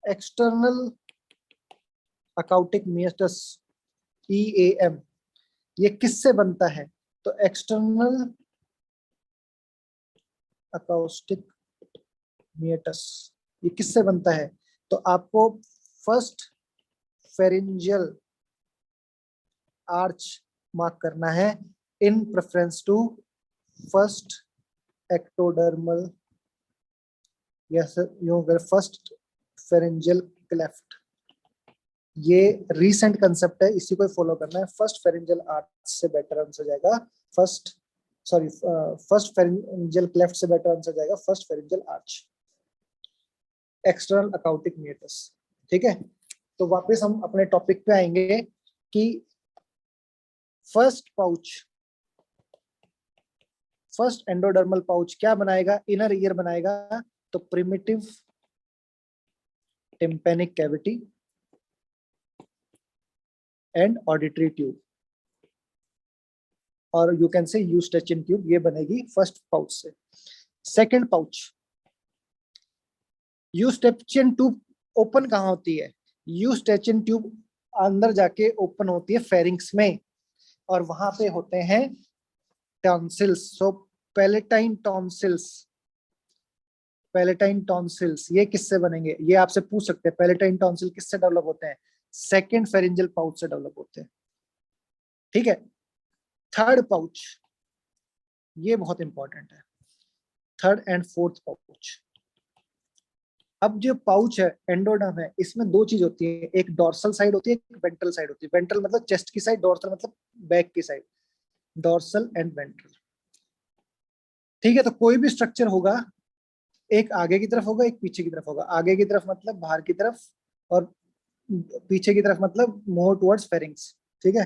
एक्सटर्नल अकाउस्टिक मिएटस, EAM, ये किससे बनता है? तो एक्सटर्नल अकाउस्टिक मिएटस ये किससे बनता है? तो आपको फर्स्ट फेरेंजियल आर्च मार्क करना है in preference to first ectodermal, yes यूं अगर फर्स्ट फेरेंजियल क्लेफ्ट। ये रीसेंट कंसेप्ट है, इसी को फॉलो करना है। फर्स्ट फेरेंजियल आर्च से बेटर आंसर जाएगा first, sorry first pharyngeal cleft से बेटर आंसर जाएगा first pharyngeal arch, external acoustic meatus. ठीक है, तो वापस हम अपने टॉपिक पे आएंगे कि first pouch, first endodermal pouch क्या बनाएगा? इनर ईयर बनाएगा। तो primitive tympanic cavity and auditory tube, और यू कैन से यूस्टेचियन ट्यूब, ये बनेगी फर्स्ट पाउच से। Second pouch, Eustachian tube open कहाँ होती है? यूस्टेचियन ट्यूब अंदर जाके ओपन होती है फेरिंग्स में, और वहां पे होते हैं टॉन्सिल्स। सो पैलेटाइन टॉन्सिल्स, पैलेटाइन टॉन्सिल्स ये किससे बनेंगे? ये आपसे पूछ सकते हैं, पैलेटाइन टॉन्सिल किससे डेवलप होते हैं? सेकंड फेरेंजियल पाउच से डेवलप होते हैं। ठीक है, थर्ड पाउच, ये बहुत इंपॉर्टेंट है, थर्ड एंड फोर्थ पाउच। अब जो पाउच है, एंडोडर्म है, इसमें दो चीज होती है, एक डॉर्सल साइड होती है, एक वेंट्रल साइड होती है। वेंट्रल मतलब चेस्ट की साइड, डॉर्सल मतलब बैक की साइड, डॉर्सल एंड वेंट्रल। ठीक है, तो कोई भी स्ट्रक्चर होगा, एक आगे की तरफ होगा, एक पीछे की तरफ होगा। आगे की तरफ मतलब बाहर की तरफ, और पीछे की तरफ मतलब मोर टुवर्ड्स फेरिंग्स। ठीक है,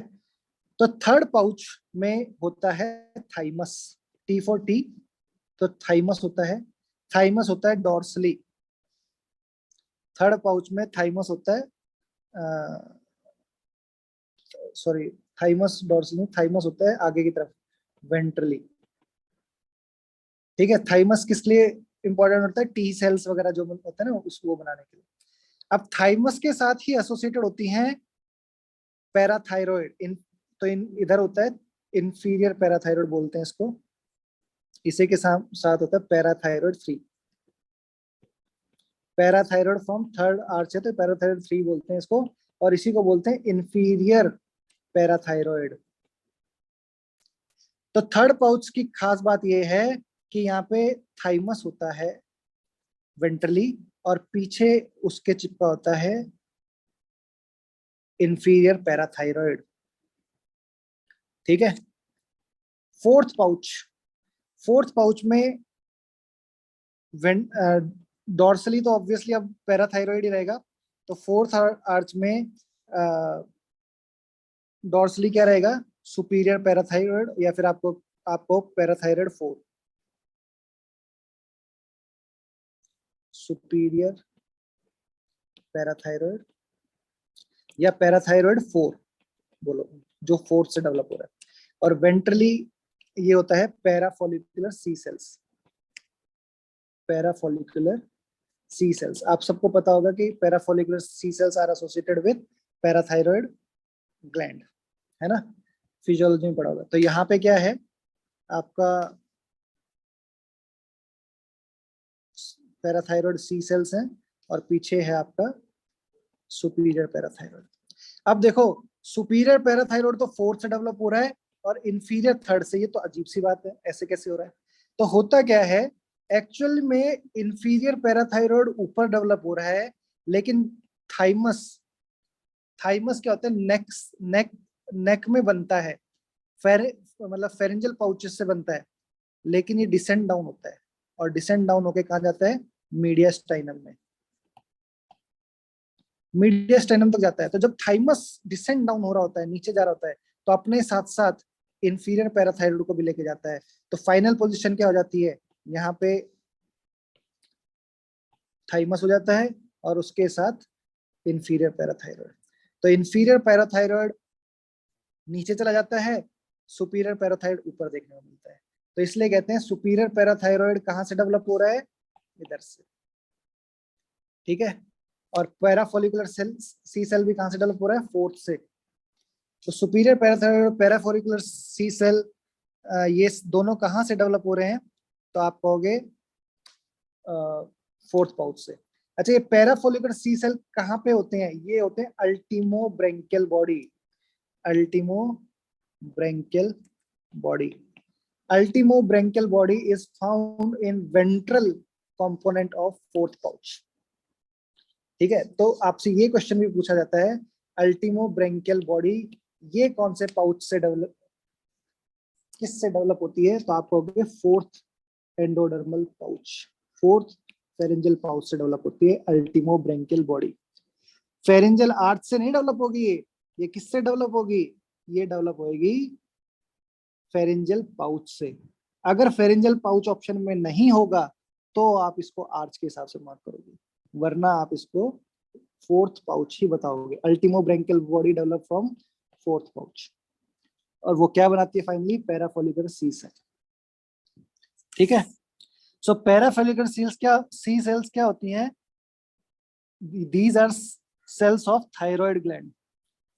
तो थर्ड पाउच में होता है थाइमस, T फॉर टी, तो थाइमस होता है, थाइमस होता है डॉर्सली। थर्ड पाउच में थाइमस होता है, सॉरी थाइमस डॉर्सली, थाइमस होता है आगे की तरफ, वेंट्रली। ठीक है, थाइमस किस लिए इंपॉर्टेंट होता है? टी सेल्स वगैरह जो होता है ना, उसको बनाने के लिए। अब थाइमस के साथ ही एसोसिएटेड होती हैं पैराथायरॉइड। इधर होता है इंफीरियर पैराथायरॉइड बोलते हैं इसको, इसी के साथ होता है parathyroid 3। Parathyroid from third arch है तो पैराथायरॉइड 3 बोलते हैं इसको, और इसी को बोलते हैं इंफीरियर पैराथायरॉइड। तो थर्ड पाउच की खास बात यह है कि यहाँ पे थाइमस होता है वेंट्रली, और पीछे उसके चिपका होता है इंफीरियर पैराथायरॉइड। ठीक है। फोर्थ पाउच में डॉर्सली तो ऑब्वियसली अब पैराथायरॉइड ही रहेगा, तो फोर्थ आर्च में डॉर्सली क्या रहेगा, सुपीरियर पैराथायरॉइड, या फिर आपको पैराथायरॉइड 4, सुपीरियर पैराथायरॉइड या पैराथायरॉइड 4 बोलो, जो फोर्थ से डेवलप हो रहा है। और वेंट्रली ये होता है parafollicular C cells. Parafollicular C cells, आप सबको पता होगा कि parafollicular C cells are associated with parathyroid gland, है ना, फिजियोलॉजी में पढ़ा होगा। तो यहाँ पे क्या है आपका पैराथायरॉइड सी सेल्स हैं, और पीछे है आपका सुपीरियर पैराथायरॉइड। अब देखो सुपीरियर पैराथायरॉइड तो फोर्थ से डेवलप हो रहा है और इंफीरियर थर्ड से, ये तो अजीब सी बात है, ऐसे कैसे हो रहा है? तो होता क्या है, एक्चुअल में इंफीरियर पैराथायरॉइड ऊपर डेवलप हो रहा है, लेकिन थाइमस क्या होता है, नेक में बनता है, मतलब फेरेंजियल पाउचेस से बनता है, लेकिन ये डिसेंड डाउन होता है, और डिसेंड डाउन होके कहा जाता है मीडियास्टाइनम में, मीडियास्टाइनम तक जाता है। तो जब थाइमस डिसेंड डाउन हो रहा होता है, नीचे जा रहा होता है, तो अपने साथ साथ इंफीरियर पैराथायरॉइड को भी लेके जाता है। तो फाइनल पोजीशन क्या हो जाती है, यहाँ पे थाइमस हो जाता है और उसके साथ इंफीरियर पैराथायरॉइड। तो इंफीरियर पैराथायरॉइड नीचे चला जाता है, सुपीरियर पैराथायरॉइड ऊपर देखने को मिलता है। तो इसलिए कहते हैं सुपीरियर पैराथायरॉइड कहाँ से डेवलप हो रहा है, इधर से। ठीक है। और पैराफोलिकुलर सी सेल भी कहाँ से डेवलप हो रहा है, फोर्थ से। तो सुपीरियर पैराथायरॉइड, पैराफोलिकुलर सी सेल, ये दोनों कहाँ से डेवलप हो रहे हैं, तो आप कहोगे फोर्थ पाउच से। अच्छा, ये पैराफोलिकुलर सी सेल कहाँ पे होते हैं, ये होते हैं ultimo branchial body. Ultimo branchial body, ultimo branchial body is found in ventral component of fourth pouch. ठीक है। तो आपसे ये क्वेश्चन भी पूछा जाता है, अल्टीमो ब्रेंकियल बॉडी ये कौन से पाउच से डेवलप, किससे डेवलप होती है, तो आप कहोगे fourth endodermal pouch, fourth pharyngeal pouch से डेवलप होती है अल्टीमो ब्रेंकियल बॉडी। फेरेंजियल आर्च से नहीं डेवलप होगी ये किससे डेवलप होगी, ये डेवलप होगी फेरेंजियल पाउच से। अगर फेरेंजियल पाउच ऑप्शन में नहीं होगा तो आप इसको आर्च के हिसाब से मार्क करोगे, वरना आप इसको फोर्थ पाउच ही बताओगे। Ultimo branchial body develop from fourth pouch, और वो क्या बनाती है फाइनली, पैराफोलिकुलर सी सेल। ठीक है। सो पैराफोलिकुलर सी सेल्स क्या होती हैं, these are cells of thyroid gland.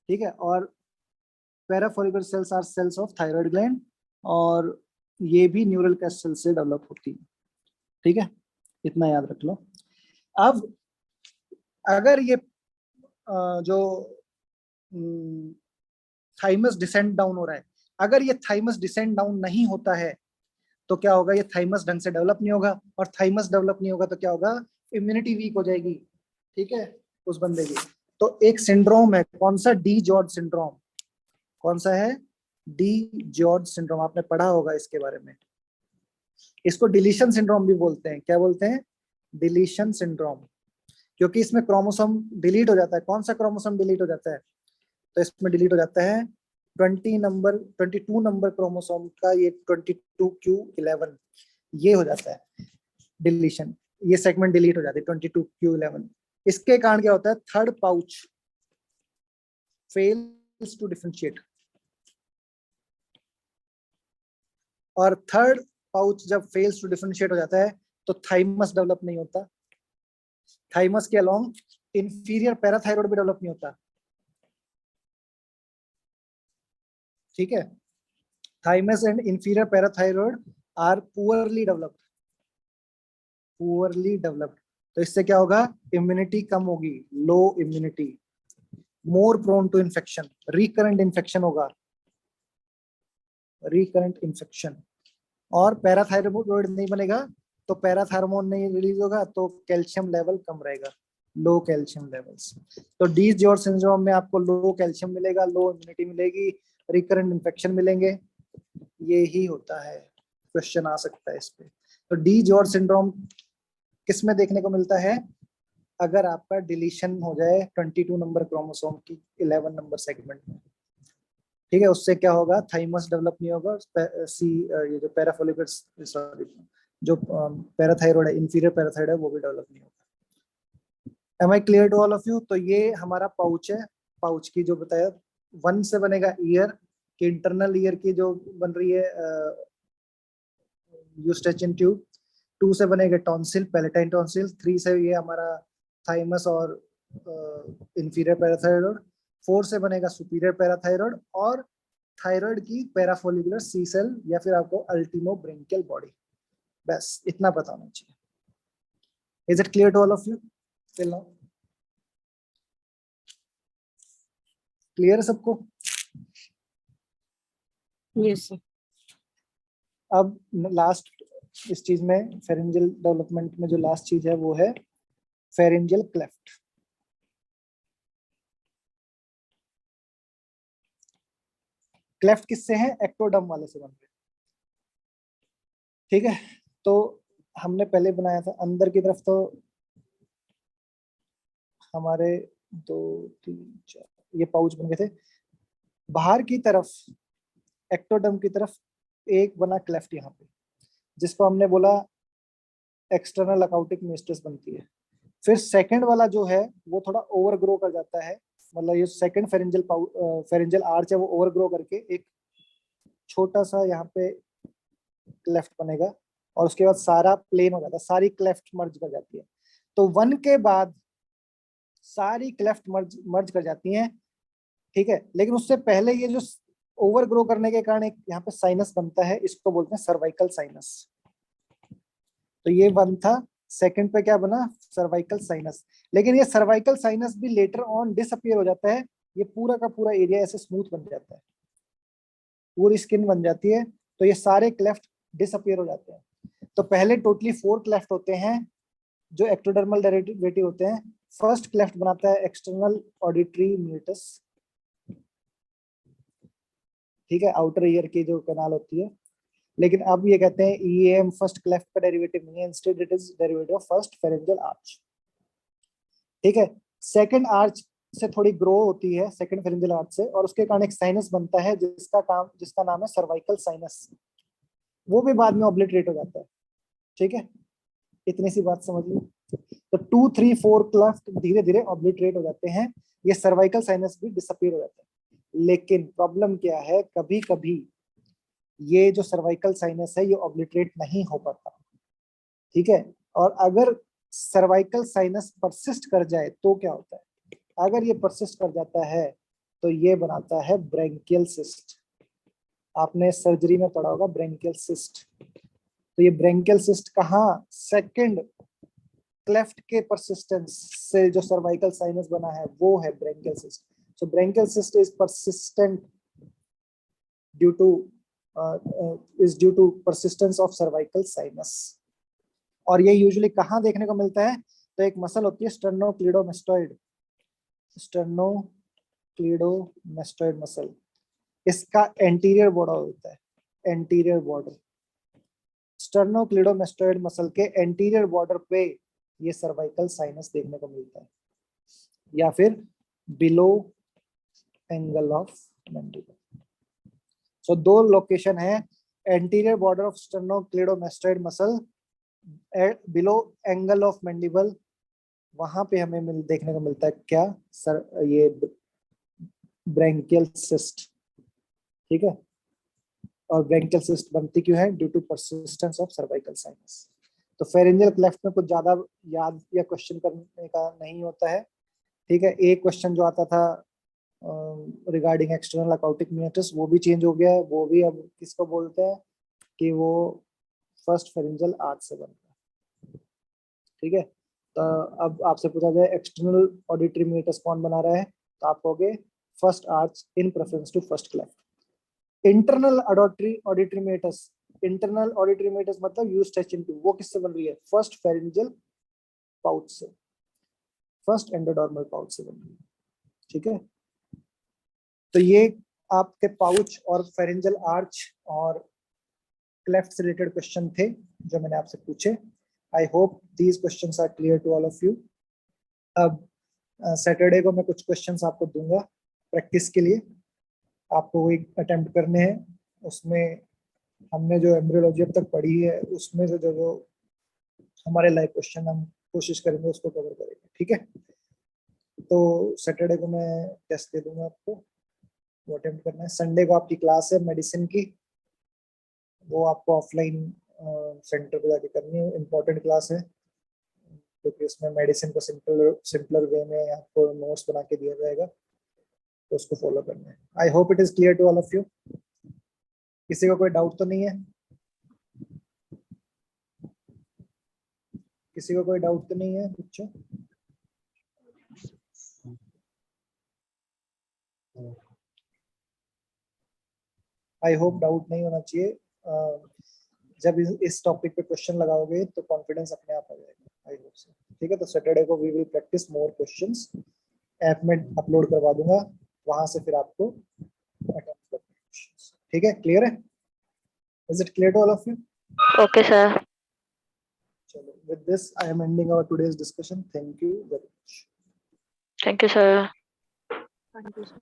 ठीक है। और parafollicular cells are cells of thyroid gland, और ये भी न्यूरल कैस्ट सेल से डेवलप होती है। ठीक है, इतना याद रख लो। अब अगर ये जो थाइमस डिसेंड डाउन हो रहा है, अगर ये थाइमस डिसेंड डाउन नहीं होता है तो क्या होगा, ये थाइमस ढंग से डेवलप नहीं होगा, और थाइमस डेवलप नहीं होगा तो क्या होगा, इम्यूनिटी वीक हो जाएगी। ठीक है, उस बंदे की। तो एक सिंड्रोम है, कौन सा, डी जॉर्ज सिंड्रोम। कौन सा है, डी जॉर्ज सिंड्रोम, आपने पढ़ा होगा इसके बारे में। इसको डिलीशन सिंड्रोम भी बोलते हैं। क्या बोलते हैं, डिलीशन सिंड्रोम, क्योंकि इसमें क्रोमोसोम डिलीट हो जाता है। कौन सा क्रोमोसोम डिलीट हो जाता है, तो इसमें डिलीट हो जाता है 22 नंबर क्रोमोसोम का, ये 22q11 ये हो जाता है डिलीशन, ये सेगमेंट डिलीट हो जाती है 22q11। इसके कारण क्या होता है, third pouch fails to differentiate, और थर्ड पाउच जब फेल्स टू डिफरेंशिएट हो जाता है तो थाइमस डेवलप नहीं होता। थाइमस के अलोंग इंफीरियर पैराथायरॉयड भी डेवलप नहीं होता, ठीक है। Thymus and inferior parathyroid are poorly developed, poorly developed. तो इससे क्या होगा, इम्यूनिटी कम होगी, low immunity, more prone to infection, recurrent infection होगा, रिकरेंट इन्फेक्शन। और पैराथायरॉयड नहीं बनेगा तो पैराथार्मोन नहीं रिलीज होगा तो कैल्शियम लेवल कम रहेगा, लो कैल्शियम लेवल्स। तो डी जॉर्ज सिंड्रोम में आपको लो कैल्शियम मिलेगा, लो इम्यूनिटी मिलेगी, रिकरेंट इन्फेक्शन मिलेंगे, ये ही होता है। क्वेश्चन आ सकता है इस पे। तो डी जॉर्ज सिंड्रोम किस में देखने को मिलता है, अगर आपका डिलीशन हो जाए 22 नंबर क्रोमोसोम की 11 नंबर सेगमेंट में, ठीक है। उससे क्या होगा, थाइमस डेवलप नहीं होगा, ये जो पैराफोलिकुलर, सॉरी, जो पैराथायरॉयड है, इंफीरियर पैराथायरॉयड है, वो भी डेवलप नहीं होगा। Am I clear to all of you? तो ये हमारा पाउच है, पाउच की जो बताया, 1 से बनेगा ईयर की, इंटरनल ईयर की जो बन रही है यूस्टेचियन ट्यूब, 2 से बनेगा टॉन्सिल, पैलेटाइन टॉन्सिल, 3 से ये हमारा थाइमस और इंफीरियर पैराथायरॉयड, 4 से बनेगा सुपीरियर पैराथायरॉयड, और थायराइड की पैराफोलिकुलर सी सेल या फिर आपको अल्टीमो ब्रेंकियल बॉडी। बस इतना पता होना चाहिए। Is it clear to all of you till now? Clear है सबको? Yes sir. अब लास्ट इस चीज में, फेरेंजियल डेवलपमेंट में जो लास्ट चीज है वो है फेरेंजियल क्लेफ्ट। क्लेफ्ट किससे है, एक्टोडर्म वाले से बन रहे, ठीक है। तो हमने पहले बनाया था अंदर की तरफ, तो हमारे 2 3 4 ये पाउच बन गए थे। बाहर की तरफ एक्टोडर्म की तरफ एक बना क्लेफ्ट यहाँ पे, जिसको हमने बोला एक्सटर्नल अकाउटिक मेस्टस बनती है। फिर सेकंड वाला जो है वो थोड़ा ओवर ग्रो कर जाता है, मतलब ये सेकंड फेरेंजियल आर्च है, वो ओवर ग्रो करके एक छोटा सा यहाँ पे क्लेफ्ट बनेगा, और उसके बाद सारा प्लेन हो जाता है, सारी क्लेफ्ट मर्ज कर जाती है। तो 1 के बाद सारी क्लेफ्ट मर्ज कर जाती हैं, ठीक है। लेकिन उससे पहले ये जो ओवर ग्रो करने के कारण एक यहाँ पे साइनस बनता है, इसको बोलते हैं सर्वाइकल साइनस। तो ये 1 था, सेकंड पे क्या बना, सर्वाइकल साइनस। लेकिन ये सर्वाइकल साइनस भी लेटर ऑन डिसअपियर हो जाता है, ये पूरा का पूरा एरिया ऐसे स्मूथ बन जाता है, पूरी स्किन बन जाती है, तो ये सारे क्लेफ्ट डिसअपियर हो जाते हैं। तो पहले टोटली 4 क्लेफ्ट होते हैं जो एक्टोडर्मल डेरिवेटिव होते हैं। फर्स्ट क्लेफ्ट बनाता है एक्सटर्नल ऑडिटरी मीटस, ठीक है, आउटर ईयर की जो कैनाल होती है। लेकिन अब ये कहते हैं ईएम फर्स्ट क्लेफ्ट का डेरिवेटिव नहीं है, instead it is derivative of first pharyngeal arch, ठीक है। सेकंड आर्च से थोड़ी ग्रो होती है, सेकंड फेरेंजियल आर्च से, और उसके कारण एक साइनस बनता है जिसका नाम है सर्वाइकल साइनस, वो भी बाद में ऑब्लिटरेट हो जाता है, ठीक है। इतनी सी बात समझ ली। तो 2 3 4 क्लेफ्ट धीरे धीरे ऑब्लिटरेट हो जाते हैं, ये सर्वाइकल साइनस भी डिसअपीयर हो जाता है। लेकिन प्रॉब्लम क्या है, कभी कभी ये जो सर्वाइकल साइनस है ये ऑब्लिटरेट नहीं हो पाता, ठीक है। और अगर सर्वाइकल साइनस परसिस्ट कर जाए तो क्या होता है, अगर ये परसिस्ट कर जाता है तो ये बनाता है ब्रेंकियल सिस्ट। आपने सर्जरी में पढ़ा होगा ब्रेंकियल सिस्ट। तो ये ब्रेंकियल सिस्ट कहाँ, सेकंड क्लेफ्ट के परसिस्टेंस से जो सर्वाइकल साइनस बना है वो है branchial cyst. So branchial cyst is persistent due to persistence of cervical sinus. और ये यूजुअली कहाँ देखने को मिलता है, तो एक मसल होती है स्टर्नोक्लीडोमेस्टोइड, स्टर्नोक्लीडोमेस्टोइड मसल, इसका एंटीरियर बॉर्डर होता है, एंटीरियर बॉर्डर, स्टर्नोक्लीडोमेस्टोइड मसल के एंटीरियर बॉर्डर पे ये सर्वाइकल साइनस देखने को मिलता है, या फिर below angle of mandible. So 2 location है, anterior border of sternocleidomastoid muscle, below angle of mandible, वहां पे हमें देखने को मिलता है क्या सर, ये ब्रेंकियल सिस्ट, ठीक है। और ब्रेंकियल सिस्ट बनती क्यों है, due to persistence of cervical sinus. तो फेरेंजियल क्लेफ्ट में कुछ ज्यादा याद या क्वेश्चन करने का नहीं होता है, ठीक है, एक क्वेश्चन जो आता था रिगार्डिंग एक्सटर्नल अकाउंटिंग मीटर्स वो भी चेंज हो गया है, वो भी अब किसको बोलते हैं कि वो फर्स्ट फेरेंजल आर्च से बन रहा है। ठीक है, तो अब आपसे पूछा जाए एक्सटर्नल ऑडिटरी मीटर्स कौन बना रहा है, तो आप कहोगे first arch in preference to first cleft. Internal auditory meatus, internal auditory meatus मतलब यूज टेस्ट इनटू, वो किससे बन रही है, फर्स्ट फेरेंजल पाउच से, फर्स्ट एंडोडर्मल पाउच से बन रही है। ठीक है, तो ये आपके पाउच और फेरेंजल आर्च और क्लेफ्ट से रिलेटेड क्वेश्चन थे जो मैंने आपसे पूछे। I hope these questions are clear to all of you. अब सैटरडे को मैं कुछ क्वेश्चंस आपको दूंगा प्रैक्टिस के लिए, आपको वही अटेम्प्ट करने हैं। उसमें हमने जो एम्ब्रियोलॉजी अब तक पढ़ी है उसमें से जो जो हमारे लाइव क्वेश्चन हम कोशिश करेंगे उसको कवर करेंगे। ठीक है, तो सैटरडे को मैं टेस्ट दे दूंगा आपको, वो अटेम्प्ट करना है। संडे को आपकी क्लास है मेडिसिन की, वो आपको ऑफलाइन सेंटर पे जाके करनी है, इम्पोर्टेंट क्लास है क्योंकि उसमें मेडिसिन को सिंपलर वे में आपको नोट्स बना के दिया जाएगा, तो उसको फॉलो करना है। I hope it is clear to all of you. किसी को कोई डाउट तो नहीं है? किसी को कोई डाउट तो नहीं है बच्चों? आई होप डाउट नहीं होना चाहिए। जब इस टॉपिक पे क्वेश्चन लगाओगे तो कॉन्फिडेंस अपने आप आ जाएगा, आई होप सो। ठीक है, तो सैटरडे को we will practice more questions, app में अपलोड करवा दूंगा, वहां से फिर आपको अटेम्प्ट करना है। ठीक है, क्लियर है? Is it clear to all of you? Okay, sir. चलो, with this I am ending our today's discussion. Thank you very much. Thank you, sir. Thank you, sir.